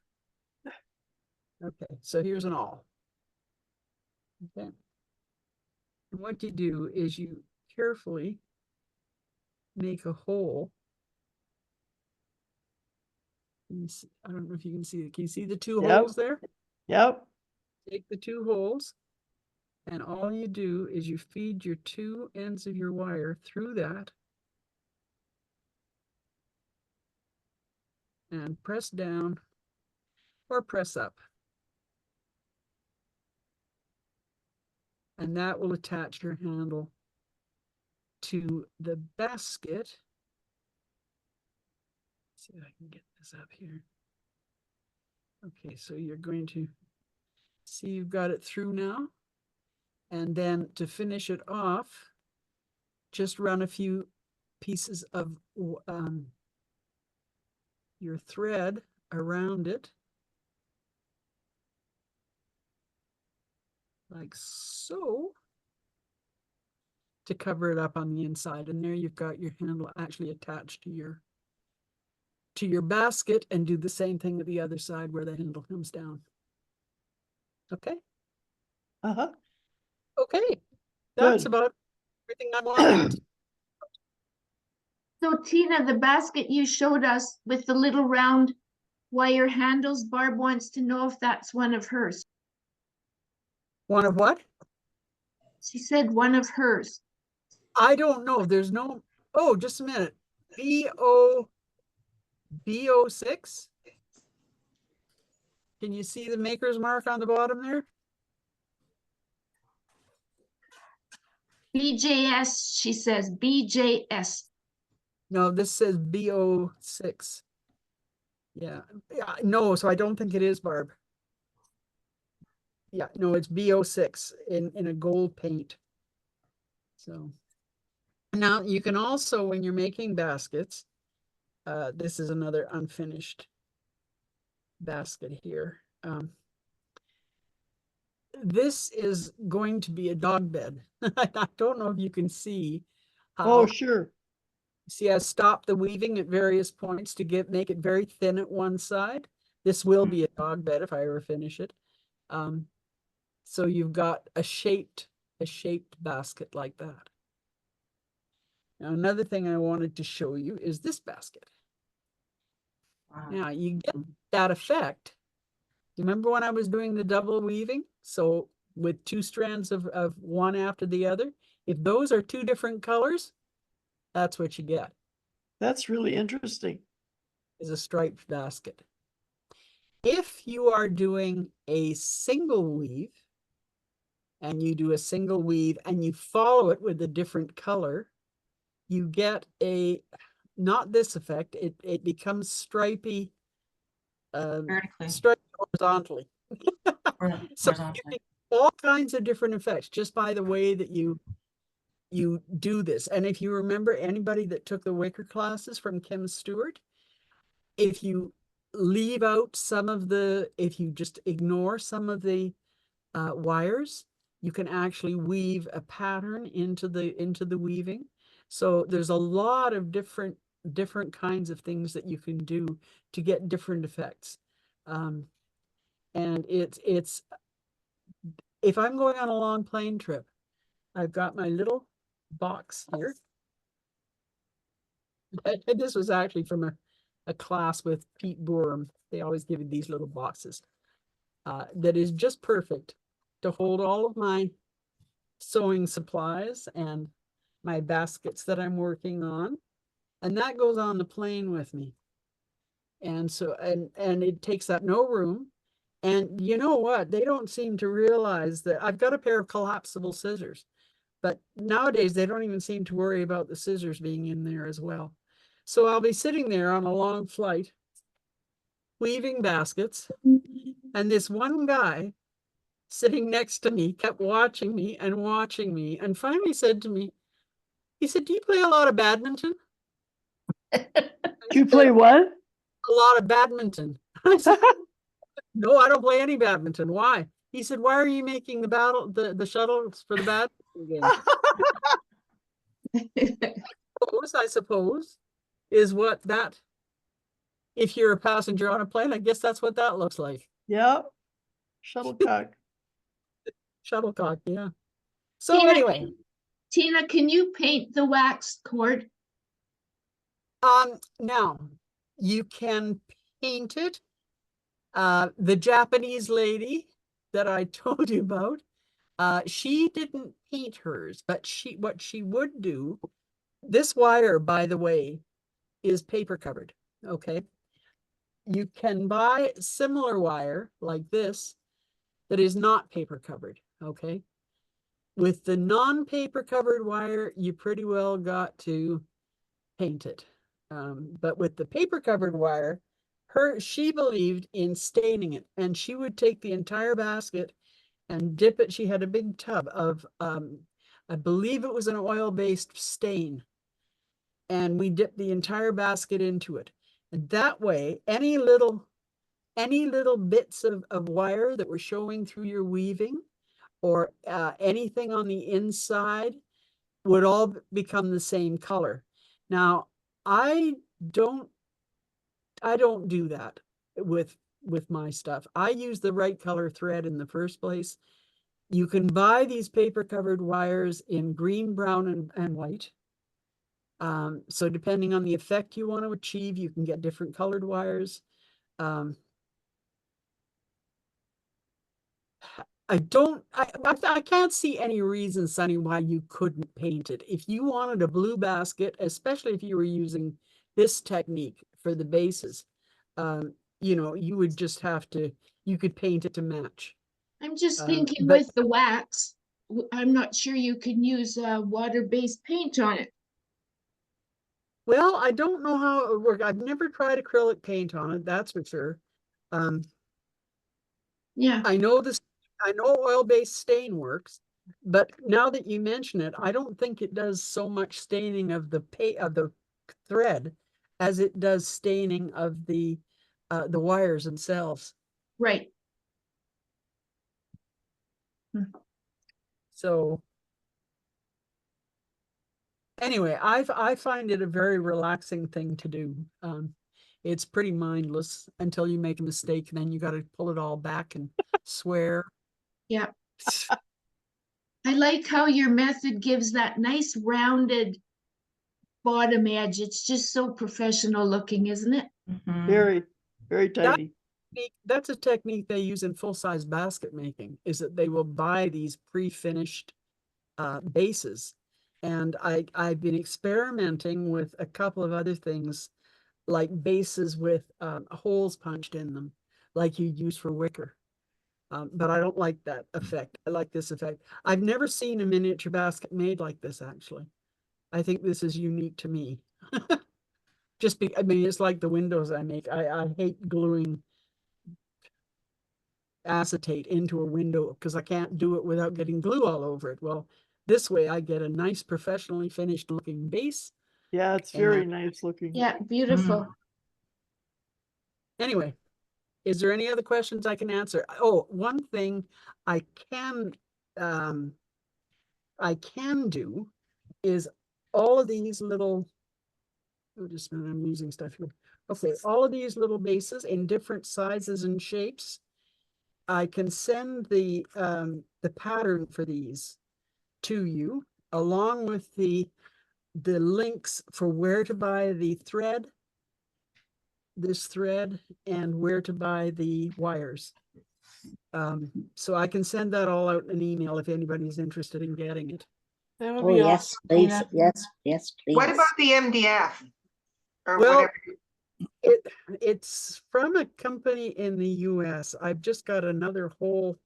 Speaker 3: Okay, so here's an awl. Okay. And what you do is you carefully make a hole. I don't know if you can see it. Can you see the two
Speaker 6: Yep.
Speaker 3: holes there?
Speaker 6: Yep.
Speaker 3: Take the two holes, and all you do is you feed your two ends of your wire through that and press down or press up. And that will attach your handle to the basket. Let's see if I can get this up here. Okay, so you're going to see you've got it through now. And then to finish it off, just run a few pieces of your thread around it. Like so, to cover it up on the inside. And there you've got your handle actually attached to your basket, and do the same thing with the other side where the handle comes down. Okay?
Speaker 6: Uh-huh.
Speaker 3: Okay. That's
Speaker 6: Good.
Speaker 3: about everything I wanted.
Speaker 5: So Tina, the basket you showed us with the little round wire handles, Barb wants to know if that's one of hers.
Speaker 3: One of what?
Speaker 5: She said one of hers.
Speaker 3: I don't know. There's no, oh, just a minute. B06? Can you see the maker's mark on the bottom there?
Speaker 5: BJS, she says, BJS.
Speaker 3: No, this says B06. Yeah, no, so I don't think it is, Barb. Yeah, no, it's B06 in a gold paint. So now you can also, when you're making baskets, this is another unfinished basket here. This is going to be a dog bed. I don't know if you can see how.
Speaker 6: Oh, sure.
Speaker 3: See, I stopped the weaving at various points to make it very thin at one side. This will be a dog bed if I ever finish it. So you've got a shaped basket like that. Now, another thing I wanted to show you is this basket. Now you get that effect. Remember when I was doing the double weaving? So with two strands of one after the other, if those are two different colors, that's what you get.
Speaker 6: That's really interesting.
Speaker 3: Is a striped basket. If you are doing a single weave, and you do a single weave and you follow it with a different color, you get not this effect, it becomes stripy, striped horizontally. So you get all kinds of different effects just by the way that you do this. And if you remember, anybody that took the wicker classes from Kim Stewart, if you leave out if you just ignore some of the wires, you can actually weave a pattern into the weaving. So there's a lot of different kinds of things that you can do to get different effects. And it's if I'm going on a long plane trip, I've got my little box here. And this was actually from a class with Pete Boerum. They always give you these little boxes that is just perfect to hold all of my sewing supplies and my baskets that I'm working on. And that goes on the plane with me. And so, and it takes up no room. And you know what? They don't seem to realize that I've got a pair of collapsible scissors, but nowadays they don't even seem to worry about the scissors being in there as well. So I'll be sitting there on a long flight, weaving baskets, and this one guy sitting next to me kept watching me and finally said to me, he said, "Do you play a lot of badminton?"
Speaker 6: Do you play what?
Speaker 3: A lot of badminton. I said, "No, I don't play any badminton. Why?" He said, "Why are you making the shuttles for the badminton game?" I suppose is what that if you're a passenger on a plane, I guess that's what that looks like.
Speaker 6: Yeah. Shuttlecock.
Speaker 3: Shuttlecock, yeah. So
Speaker 5: Tina,
Speaker 3: anyway,
Speaker 5: Tina, can you paint the wax cord?
Speaker 3: now you can paint it. The Japanese lady that I told you about, she didn't paint hers, but what she would do, this wire, by the way, is paper covered. Okay. You can buy similar wire like this that is not paper covered. Okay. With the non-paper covered wire, you pretty well got to paint it. But with the paper covered wire, she believed in staining it, and she would take the entire basket and dip it. She had a big tub of, I believe it was an oil-based stain, and we dipped the entire basket into it. And that way, any little bits of wire that were showing through your weaving, or anything on the inside, would all become the same color. Now, I don't do that with my stuff. I use the right color thread in the first place. You can buy these paper covered wires in green, brown, and white. So depending on the effect you want to achieve, you can get different colored wires. I can't see any reason, Sonny, why you couldn't paint it. If you wanted a blue basket, especially if you were using this technique for the bases, you know, you would just have to, you could paint it to match.
Speaker 5: I'm just thinking
Speaker 3: but-
Speaker 5: with the wax, I'm not sure you can use water-based paint on it.
Speaker 3: Well, I don't know how it would work. I've never tried acrylic paint on it, that's for sure.
Speaker 5: Yeah,
Speaker 3: I know oil-based stain works, but now that you mention it, I don't think it does so much staining of the thread as it does staining of the wires themselves.
Speaker 5: right.
Speaker 3: So anyway, I find it a very relaxing thing to do. It's pretty mindless until you make a mistake, and then you got to pull it all back and swear.
Speaker 5: Yeah. I like how your method gives that nice rounded bottom edge. It's just so professional looking, isn't it?
Speaker 6: Very, very tidy.
Speaker 3: That's a technique they use in full-size basket making, is that they will buy these pre-finished bases. And I've been experimenting with a couple of other things, like bases with holes punched in them, like you use for wicker. But I don't like that effect. I like this effect. I've never seen a miniature basket made like this, actually. I think this is unique to me. I mean, it's like the windows I make. I hate gluing acetate into a window because I can't do it without getting glue all over it. Well, this way I get a nice professionally finished looking base.
Speaker 6: Yeah, it's very nice looking.
Speaker 5: Yeah, beautiful.
Speaker 3: Anyway, is there any other questions I can answer? Oh, one thing I can do is all of these little, oh, just a minute, I'm losing stuff here. Okay, all of these little bases in different sizes and shapes, I can send the pattern for these to you, along with the links for where to buy the thread, this thread, and where to buy the wires. So I can send that all out in an email if anybody's interested in getting it.
Speaker 6: That would
Speaker 7: Oh,
Speaker 6: be
Speaker 7: yes,
Speaker 6: awesome,
Speaker 7: please.
Speaker 6: Tina.
Speaker 7: Yes, please.
Speaker 11: What about the MDF? Or
Speaker 3: Well,
Speaker 11: whatever?
Speaker 3: it's from a company in the US. I've just got another whole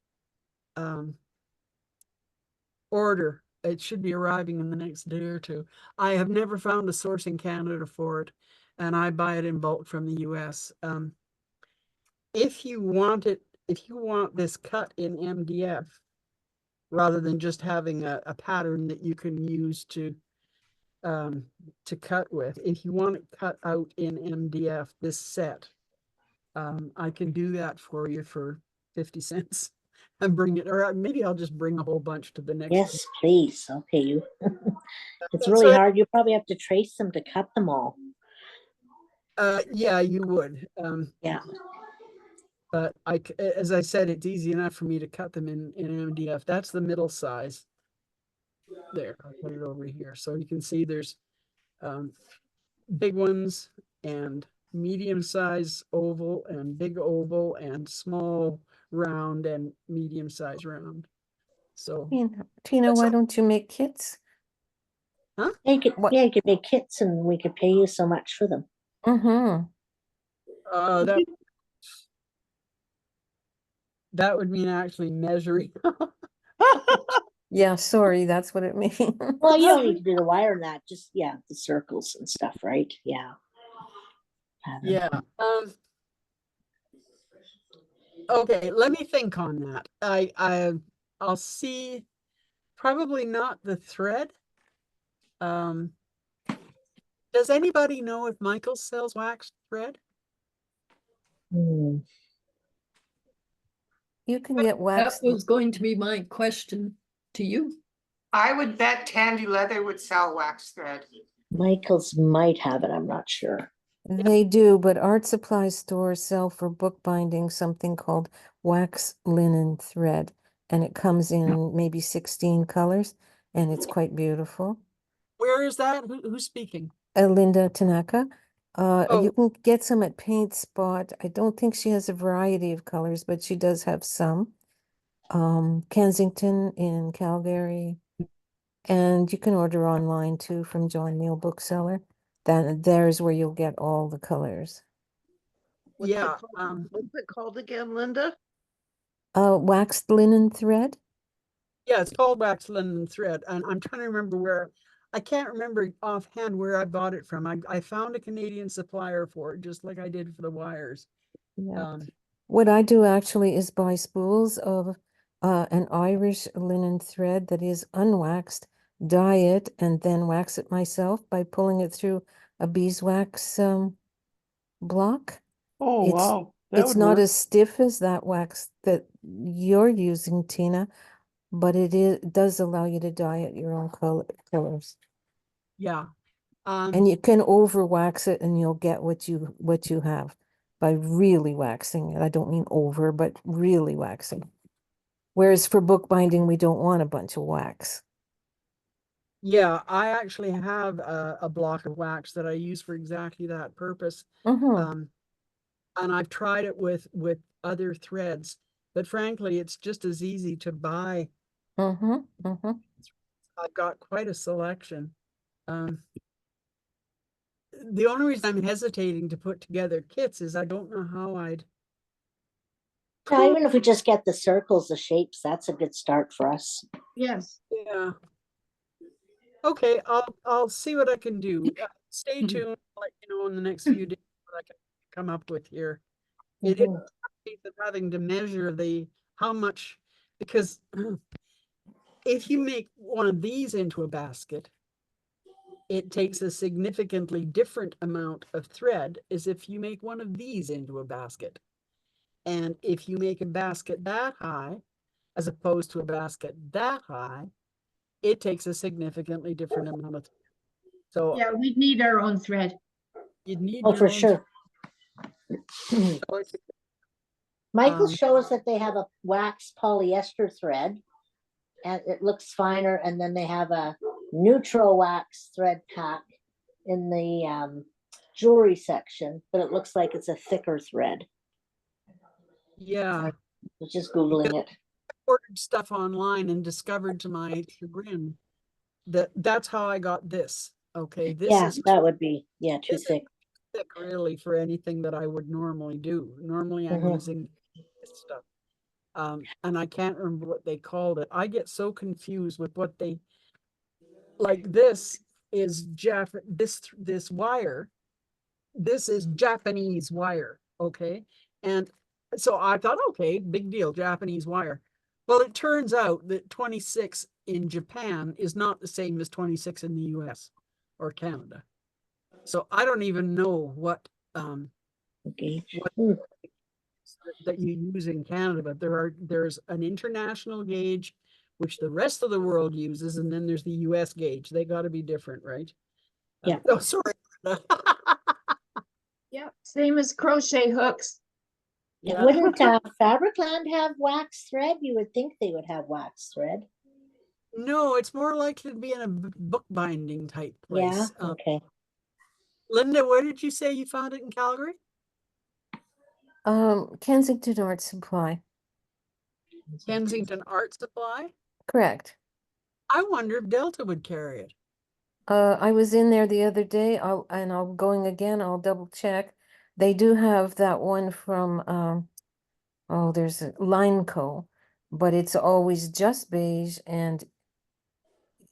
Speaker 3: order. It should be arriving in the next day or two. I have never found a source in Canada for it, and I buy it in bulk from the US. If you want this cut in MDF, rather than just having a pattern that you can use to cut with, if you want it cut out in MDF, this set, I can do that for you for 50 cents and bring it, or maybe I'll just bring a whole bunch to the next.
Speaker 7: Yes, please. Okay, you. It's
Speaker 3: So
Speaker 7: really hard. You probably have to trace them to cut them all.
Speaker 3: Yeah, you would.
Speaker 7: Yeah.
Speaker 3: But as I said, it's easy enough for me to cut them in MDF. That's the middle size. There, I'll put it over here. So you can see there's big ones and medium size oval and big oval and small round and medium size round. So
Speaker 12: Tina, why
Speaker 3: all.
Speaker 12: don't you make kits?
Speaker 3: Huh?
Speaker 12: What?
Speaker 7: Yeah, you could make kits and we could pay you so much for them.
Speaker 12: Mm-hmm.
Speaker 3: That would mean actually measuring.
Speaker 12: Yeah, sorry, that's what it means.
Speaker 7: Well, you don't need to do the wire and that, just, yeah, the circles and stuff, right? Yeah.
Speaker 3: Yeah. Okay, let me think on that. I'll see, probably not the thread. Does anybody know if Michael sells waxed thread?
Speaker 7: Hmm.
Speaker 12: You can get
Speaker 13: That
Speaker 12: waxed.
Speaker 13: was going to be my question to you.
Speaker 11: I would bet Tandy Leather would sell wax thread.
Speaker 7: Michael's might have it, I'm not sure.
Speaker 12: They do, but art supply stores sell for bookbinding something called wax linen thread, and it comes in maybe 16 colors, and it's quite beautiful.
Speaker 3: Where is that? Who's speaking?
Speaker 12: Linda Tanaka. You
Speaker 3: Oh,
Speaker 12: can get some at Paint Spot. I don't think she has a variety of colors, but she does have some. Kensington in Calgary. And you can order online too from John Neal Bookseller. Then there's where you'll get all the colors.
Speaker 3: yeah.
Speaker 11: What's it called again, Linda?
Speaker 12: Waxed linen thread.
Speaker 3: Yeah, it's called wax linen thread, and I'm trying to remember where. I can't remember offhand where I bought it from. I found a Canadian supplier for it, just like I did for the wires.
Speaker 12: Yeah. What I do actually is buy spools of an Irish linen thread that is unwaxed, dye it, and then wax it myself by pulling it through a beeswax block.
Speaker 6: Oh,
Speaker 12: It's
Speaker 6: wow. That
Speaker 12: it's
Speaker 6: would
Speaker 12: not
Speaker 6: work.
Speaker 12: as stiff as that wax that you're using, Tina, but it does allow you to dye it your own colors.
Speaker 3: Yeah.
Speaker 12: And you can over wax it and you'll get what you have by really waxing it. I don't mean over, but really waxing. Whereas for bookbinding, we don't want a bunch of wax.
Speaker 3: Yeah, I actually have a block of wax that I use for exactly that purpose.
Speaker 12: Mm-hmm.
Speaker 3: And I've tried it with other threads, but frankly, it's just as easy to buy.
Speaker 12: Mm-hmm. Mm-hmm.
Speaker 3: I've got quite a selection. The only reason I'm hesitating to put together kits is I don't know how I'd.
Speaker 7: Yeah, even if we just get the circles, the shapes, that's a good start for us.
Speaker 5: Yes.
Speaker 3: Yeah. Okay, I'll see what I can do. Stay tuned. I'll let you know in the next few days what I can come up with here. It is a case of having to measure how much, because if you make one of these into a basket, it takes a significantly different amount of thread as if you make one of these into a basket. And if you make a basket that high, as opposed to a basket that high, it takes a significantly different amount of thread. So
Speaker 5: Yeah, we'd need our own thread.
Speaker 3: you'd need
Speaker 7: Oh,
Speaker 3: your
Speaker 7: for
Speaker 3: own
Speaker 7: sure.
Speaker 3: choice.
Speaker 7: Michael shows that they have a wax polyester thread and it looks finer. And then they have a neutral wax thread pack in the jewelry section, but it looks like it's a thicker thread.
Speaker 3: Yeah.
Speaker 7: I was just Googling it.
Speaker 3: Ordered stuff online and discovered to my chagrin that's how I got this. Okay,
Speaker 7: Yeah, that would be, yeah, too
Speaker 3: this
Speaker 7: thick.
Speaker 3: is thick really for anything that I would normally do. Normally I'm using this stuff. And I can't remember what they called it. I get so confused with what they like. This is this wire. This is Japanese wire. Okay. And so I thought, okay, big deal, Japanese wire. Well, it turns out that 26 in Japan is not the same as 26 in the US or Canada. So I don't even know what that you use in Canada, but there's an international gauge which the rest of the world uses, and then there's the US gauge. They got to be different, right?
Speaker 7: Yeah.
Speaker 3: Oh, sorry.
Speaker 5: Same as crochet hooks.
Speaker 3: Yeah.
Speaker 7: Wouldn't Fabricland have wax thread? You would think they would have wax thread.
Speaker 3: No, it's more likely to be in a bookbinding type
Speaker 7: Yeah,
Speaker 3: place.
Speaker 7: okay.
Speaker 3: Linda, where did you say you found it in Calgary?
Speaker 12: Kensington Art Supply.
Speaker 3: Kensington Art Supply?
Speaker 12: Correct.
Speaker 3: I wonder if Delta would carry it.
Speaker 12: I was in there the other day, I'll going again, I'll double check. They do have that one from, oh, there's a Lineco, but it's always just beige and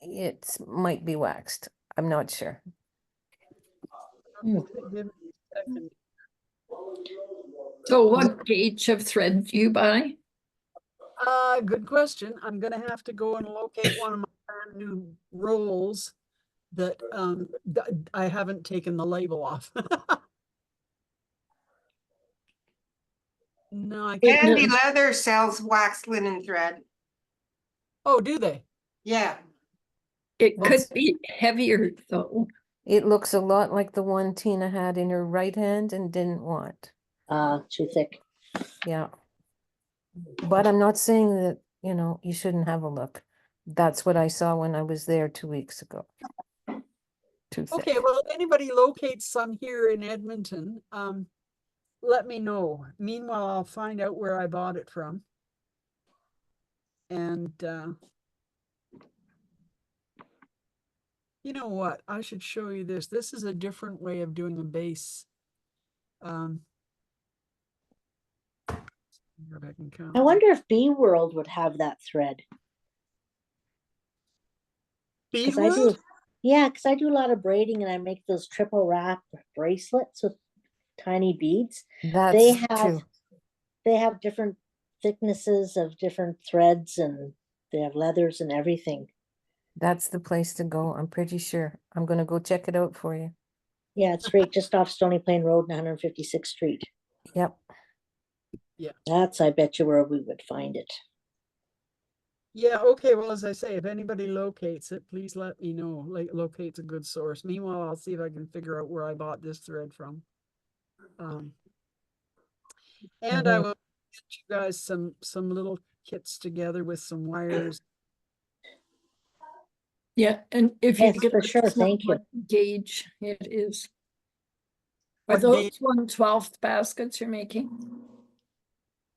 Speaker 12: it might be waxed. I'm not sure.
Speaker 3: Give me a second.
Speaker 13: So what gauge of thread do you buy?
Speaker 3: Good question. I'm gonna have to go and locate one of my brand new rolls that I haven't taken the label off. No, I can't.
Speaker 11: Candy Leather sells waxed linen thread.
Speaker 3: Oh, do they?
Speaker 11: Yeah.
Speaker 13: It could be heavier though.
Speaker 12: It looks a lot like the one Tina had in her right hand and didn't want.
Speaker 7: Too thick.
Speaker 12: Yeah. But I'm not saying that, you shouldn't have a look. That's what I saw when I was there 2 weeks ago. Too thick.
Speaker 3: Okay, well, if anybody locates some here in Edmonton, let me know. Meanwhile, I'll find out where I bought it from. And you know what? I should show you this. This is a different way of doing a base.
Speaker 7: I wonder if Bee World would have that thread.
Speaker 3: Bee
Speaker 7: 'Cause I do,
Speaker 3: World?
Speaker 7: yeah, because I do a lot of braiding and I make those triple wrap bracelets with tiny beads.
Speaker 12: That's true.
Speaker 7: They have different thicknesses of different threads and they have leathers and everything.
Speaker 12: That's the place to go. I'm pretty sure. I'm going to go check it out for you.
Speaker 7: Yeah, it's right just off Stony Plain Road and 156th Street.
Speaker 12: Yep.
Speaker 3: Yeah.
Speaker 7: That's, I bet you, where we would find it.
Speaker 3: Yeah, okay. Well, as I say, if anybody locates it, please let me know. Like, locates a good source. Meanwhile, I'll see if I can figure out where I bought this thread from. And I will get you guys some little kits together with some wires.
Speaker 13: Yeah, and if you
Speaker 7: Yes,
Speaker 13: could
Speaker 7: for
Speaker 13: let
Speaker 7: sure,
Speaker 13: us know
Speaker 7: thank you.
Speaker 13: what gauge it is. Are
Speaker 3: What
Speaker 13: those
Speaker 3: gauge?
Speaker 13: 1/12 baskets you're making?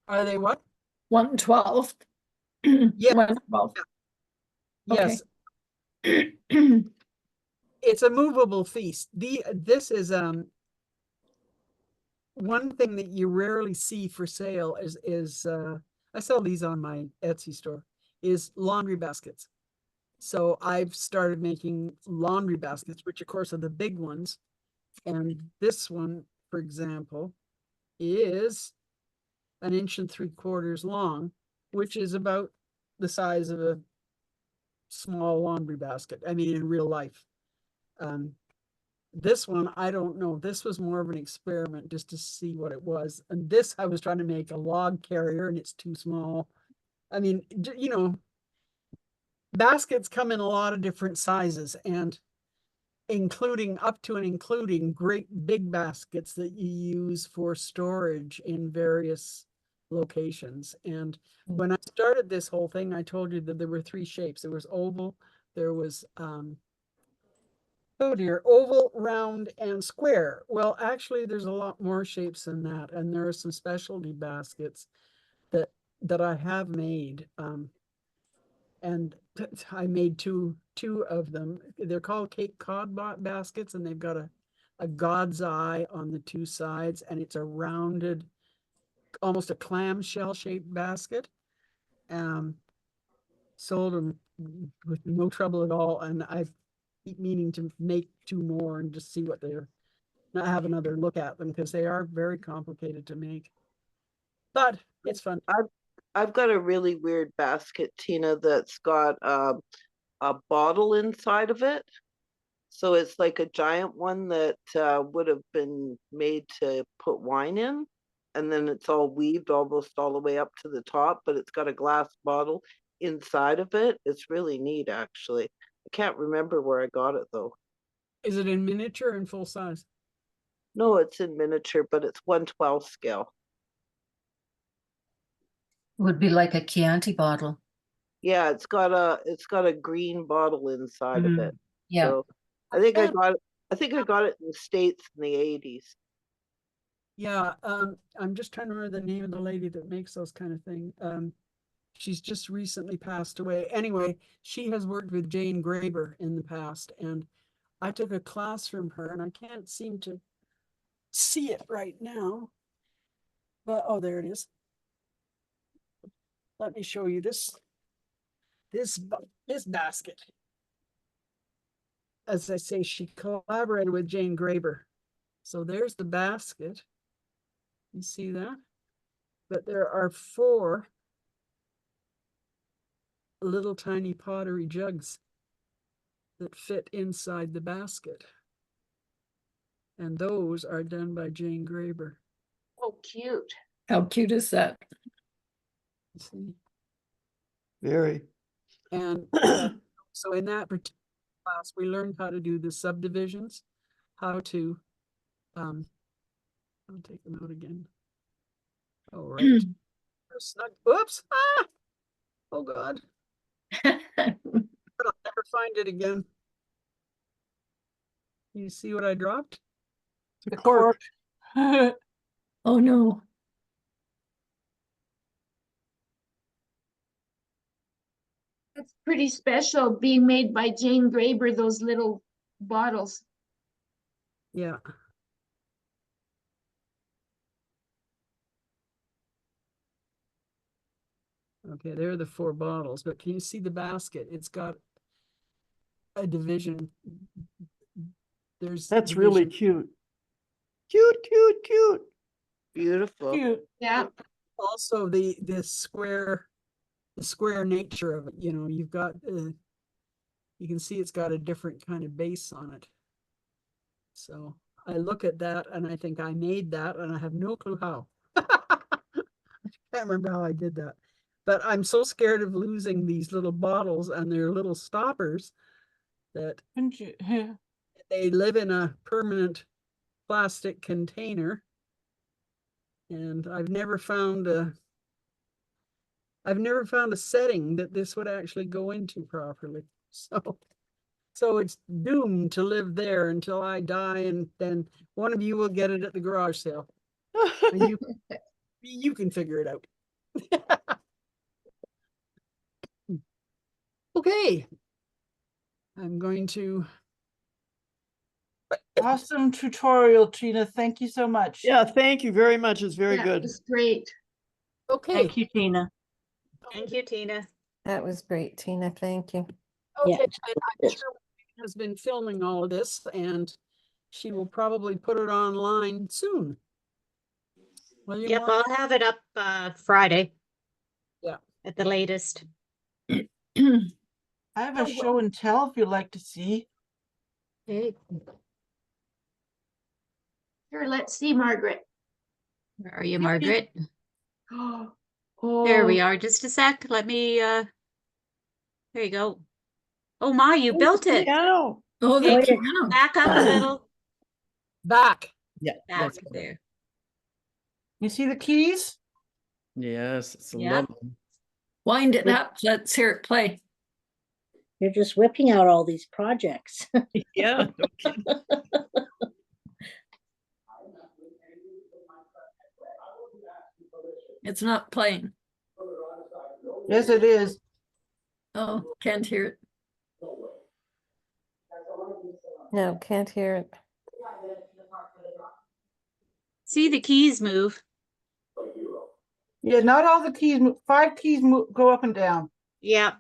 Speaker 3: Are they what?
Speaker 13: 1/12?
Speaker 3: Yeah.
Speaker 13: 1/12.
Speaker 3: Yes. It's a movable feast. This is one thing that you rarely see for sale is I sell these on my Etsy store, is laundry baskets. So I've started making laundry baskets, which of course are the big ones. And this one, for example, is 1 3/4 inches long, which is about the size of a small laundry basket. I mean, in real life. This one, I don't know. This was more of an experiment just to see what it was. And this, I was trying to make a log carrier and it's too small. I mean, baskets come in a lot of different sizes and including up to and including great big baskets that you use for storage in various locations. And when I started this whole thing, I told you that there were 3 shapes. There was oval, there was oh dear, oval, round, and square. Well, actually, there's a lot more shapes than that, and there are some specialty baskets that I have made. And I made two of them. They're called Cape Cod baskets, and they've got a God's eye on the 2 sides, and it's a rounded, almost a clamshell shaped basket. Sold them with no trouble at all, and I keep meaning to make 2 more and just see what they're, not have another look at them because they are very complicated to make. But it's fun.
Speaker 14: I've got a really weird basket, Tina, that's got a bottle inside of it. So it's like a giant one that would have been made to put wine in. And then it's all weaved almost all the way up to the top, but it's got a glass bottle inside of it. It's really neat, actually. I can't remember where I got it, though.
Speaker 3: Is it in miniature and full size?
Speaker 14: No, it's in miniature, but it's 1/12 scale.
Speaker 8: Would be like a Chianti bottle.
Speaker 14: Yeah, it's got a green bottle inside of it.
Speaker 8: Yeah.
Speaker 14: So I think I got it in the States in the 80s.
Speaker 3: Yeah, I'm just trying to remember the name of the lady that makes those kind of things. She's just recently passed away. Anyway, she has worked with Jane Graber in the past, and I took a class from her, and I can't seem to see it right now. But oh, there it is. Let me show you this basket. As I say, she collaborated with Jane Graber. So there's the basket. You see that? But there are 4 little tiny pottery jugs that fit inside the basket. And those are done by Jane Graber.
Speaker 5: Oh, cute.
Speaker 13: How cute is that?
Speaker 3: You see?
Speaker 6: Very.
Speaker 3: And so in that particular class, we learned how to do the subdivisions, how to, I'll take them out again. Oh, right. They're snug. Oops. Ah! Oh, God. But I'll never find it again. You see what I dropped?
Speaker 6: The cork.
Speaker 13: Oh, no.
Speaker 5: It's pretty special being made by Jane Graber, those little bottles.
Speaker 3: Yeah. Okay, there are the 4 bottles, but can you see the basket? It's got a division.
Speaker 6: That's really cute. Cute, cute, cute.
Speaker 14: Beautiful.
Speaker 6: Cute.
Speaker 5: Yeah.
Speaker 3: Also the square nature of it. You know, you've got you can see it's got a different kind of base on it. So I look at that and I think I made that, and I have no clue how. Can't remember how I did that. But I'm so scared of losing these little bottles and their little stoppers that they live in a permanent plastic container. And I've never found a setting that this would actually go into properly. So it's doomed to live there until I die, and then one of you will get it at the garage sale. And you can figure it out. Okay. I'm going to.
Speaker 15: Awesome tutorial, Tina. Thank you so much.
Speaker 6: Yeah, thank you very much. It's very good.
Speaker 5: It's great.
Speaker 3: Okay.
Speaker 15: Thank you, Tina.
Speaker 7: Thank you, Tina.
Speaker 12: That was great, Tina. Thank you.
Speaker 3: Okay, and I'm sure Wayne has been filming all of this, and she will probably put it online soon. Will you,
Speaker 7: Yep,
Speaker 3: Mark?
Speaker 7: I'll have it up Friday.
Speaker 3: Yeah.
Speaker 7: At the latest.
Speaker 15: I have a show and tell if you'd like to see.
Speaker 7: Okay.
Speaker 5: Here, let's see, Margaret.
Speaker 7: Where are you, Margaret?
Speaker 5: Oh,
Speaker 7: There we are. Just a sec. Let me there you go. Oh my, you built it.
Speaker 6: Piano.
Speaker 13: Oh,
Speaker 7: Hey,
Speaker 13: the piano.
Speaker 7: back up a little.
Speaker 3: Back.
Speaker 1: Yeah.
Speaker 7: Back there.
Speaker 15: You see the keys?
Speaker 1: Yes, it's
Speaker 7: Yeah.
Speaker 1: lovely.
Speaker 13: Wind it up. Let's hear it play.
Speaker 7: You're just whipping out all these projects.
Speaker 1: Yeah. No kidding.
Speaker 13: It's not playing.
Speaker 15: Yes, it is.
Speaker 13: Oh, can't hear it.
Speaker 12: No, can't hear it.
Speaker 7: See the keys move.
Speaker 15: Yeah, not all the keys. 5 keys go up and down.
Speaker 7: Yeah.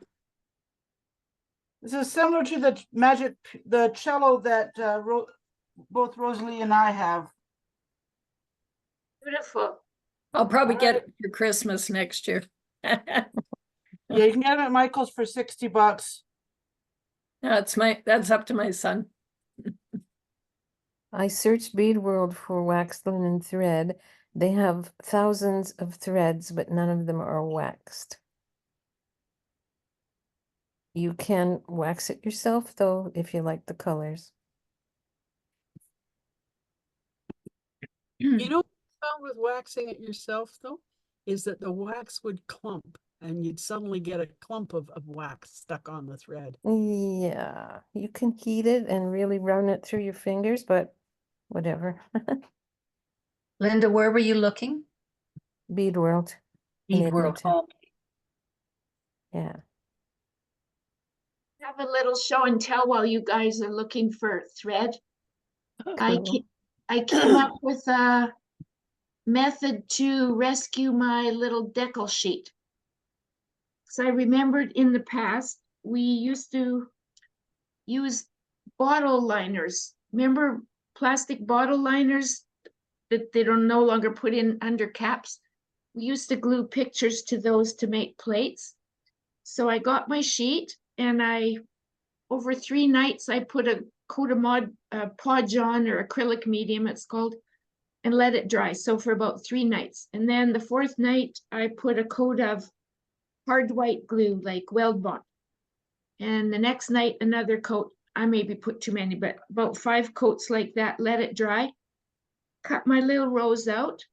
Speaker 15: This is similar to the cello that both Rosalie and I have.
Speaker 5: beautiful.
Speaker 13: I'll probably get it for Christmas next year.
Speaker 15: Yeah, you can get them at Michael's for $60.
Speaker 13: That's up to my son.
Speaker 12: I searched Bead World for waxed linen thread. They have thousands of threads, but none of them are waxed. You can wax it yourself, though, if you like the colors.
Speaker 3: You know, what I found with waxing it yourself though, is that the wax would clump and you'd suddenly get a clump of wax stuck on the thread.
Speaker 12: Yeah, you can heat it and really run it through your fingers, but whatever.
Speaker 8: Linda, where were you looking?
Speaker 12: Bead World in
Speaker 8: Bead World.
Speaker 12: Edmonton.
Speaker 8: Oh,
Speaker 12: Yeah.
Speaker 5: Have a little show and tell while you guys are looking for thread.
Speaker 12: Cool.
Speaker 5: I came up with a method to rescue my little decal sheet. So I remembered in the past, we used to use bottle liners. Remember plastic bottle liners that they don't no longer put in under caps? We used to glue pictures to those to make plates. So I got my sheet and over 3 nights, I put a coat of Podge on, or acrylic medium it's called, and let it dry. So for about 3 nights. And then the 4th night, I put a coat of hard white glue, like Weld Bond. And the next night, another coat. I maybe put too many, but about 5 coats like that, let it dry. Cut my little rose out,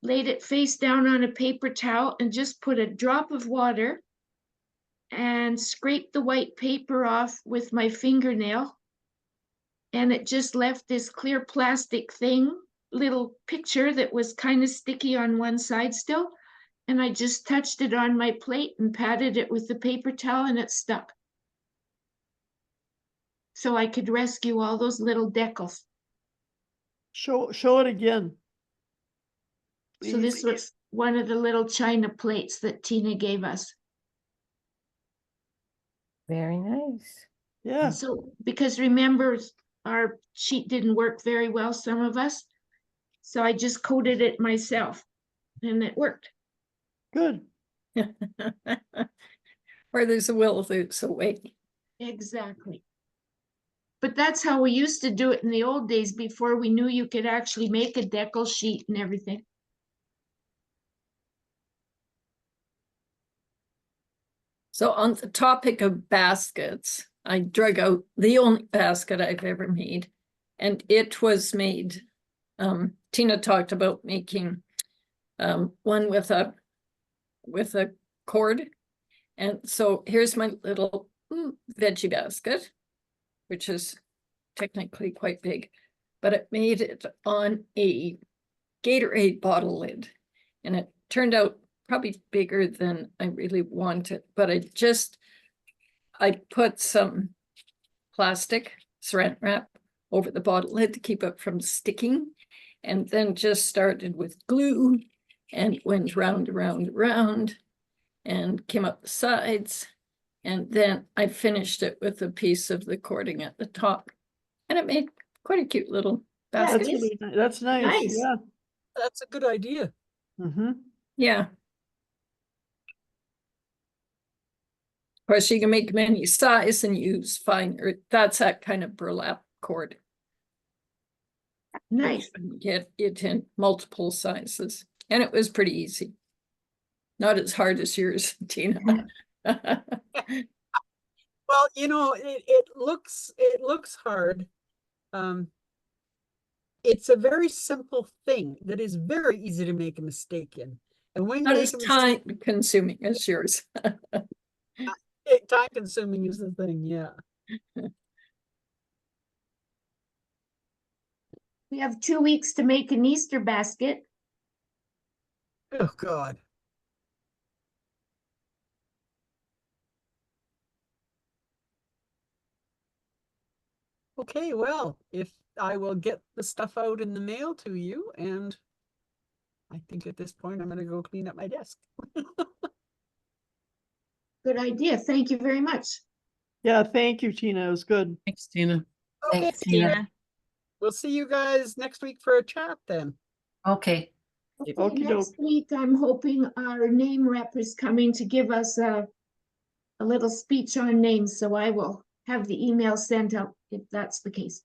Speaker 5: laid it face down on a paper towel, and just put a drop of water and scraped the white paper off with my fingernail. And it just left this clear plastic thing, little picture that was kind of sticky on one side still. And I just touched it on my plate and patted it with the paper towel, and it stuck. So I could rescue all those little decals.
Speaker 6: Show it again.
Speaker 5: So this was one of the little china plates that Tina gave us.
Speaker 12: Very nice.
Speaker 6: Yeah.
Speaker 5: So, because remember, our sheet didn't work very well, some of us. So I just coated it myself and it worked.
Speaker 6: Good.
Speaker 13: Where there's a will, there's a way.
Speaker 5: Exactly. But that's how we used to do it in the old days before we knew you could actually make a decal sheet and everything.
Speaker 13: So on the topic of baskets, I drug out the only basket I've ever made, and it was made. Tina talked about making one with a cord, and so here's my little veggie basket, which is technically quite big, but it made it on a Gatorade bottle lid, and it turned out probably bigger than I really wanted, but I put some plastic saran wrap over the bottle lid to keep it from sticking, and then just started with glue and went round, and came up the sides, and then I finished it with a piece of the cording at the top, and it made quite a cute little basket.
Speaker 6: That's nice. Yeah.
Speaker 3: That's a good idea.
Speaker 6: Mm-hmm.
Speaker 13: Yeah. Of course, you can make them any size and use finer. That's that kind of burlap cord.
Speaker 5: Nice.
Speaker 13: Get it in multiple sizes. And it was pretty easy. Not as hard as yours, Tina.
Speaker 3: Well, you know, it looks hard. It's a very simple thing that is very easy to make a mistake in. And when
Speaker 13: Not
Speaker 3: you
Speaker 13: as
Speaker 3: make a mistake,
Speaker 13: time consuming as yours.
Speaker 3: time consuming is the thing, yeah.
Speaker 5: We have 2 weeks to make an Easter basket.
Speaker 3: Oh, God. Okay, well, if I will get the stuff out in the mail to you, and I think at this point I'm going to go clean up my desk.
Speaker 5: Good idea. Thank you very much.
Speaker 6: Yeah, thank you, Tina. It was good.
Speaker 1: Thanks, Tina.
Speaker 3: Okay,
Speaker 8: Thanks, Tina.
Speaker 3: we'll see you guys next week for a chat then.
Speaker 8: Okay.
Speaker 6: Okey
Speaker 5: Next
Speaker 6: doke.
Speaker 5: week, I'm hoping our name rep is coming to give us a little speech on names, so I will have the email sent out if that's the case.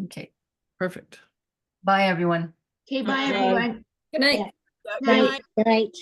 Speaker 8: Okay.
Speaker 1: Perfect.
Speaker 8: Bye, everyone.
Speaker 5: Okay, bye,
Speaker 3: Bye.
Speaker 5: everyone.
Speaker 13: Good night.
Speaker 3: Yeah,
Speaker 5: Night.
Speaker 7: Good night.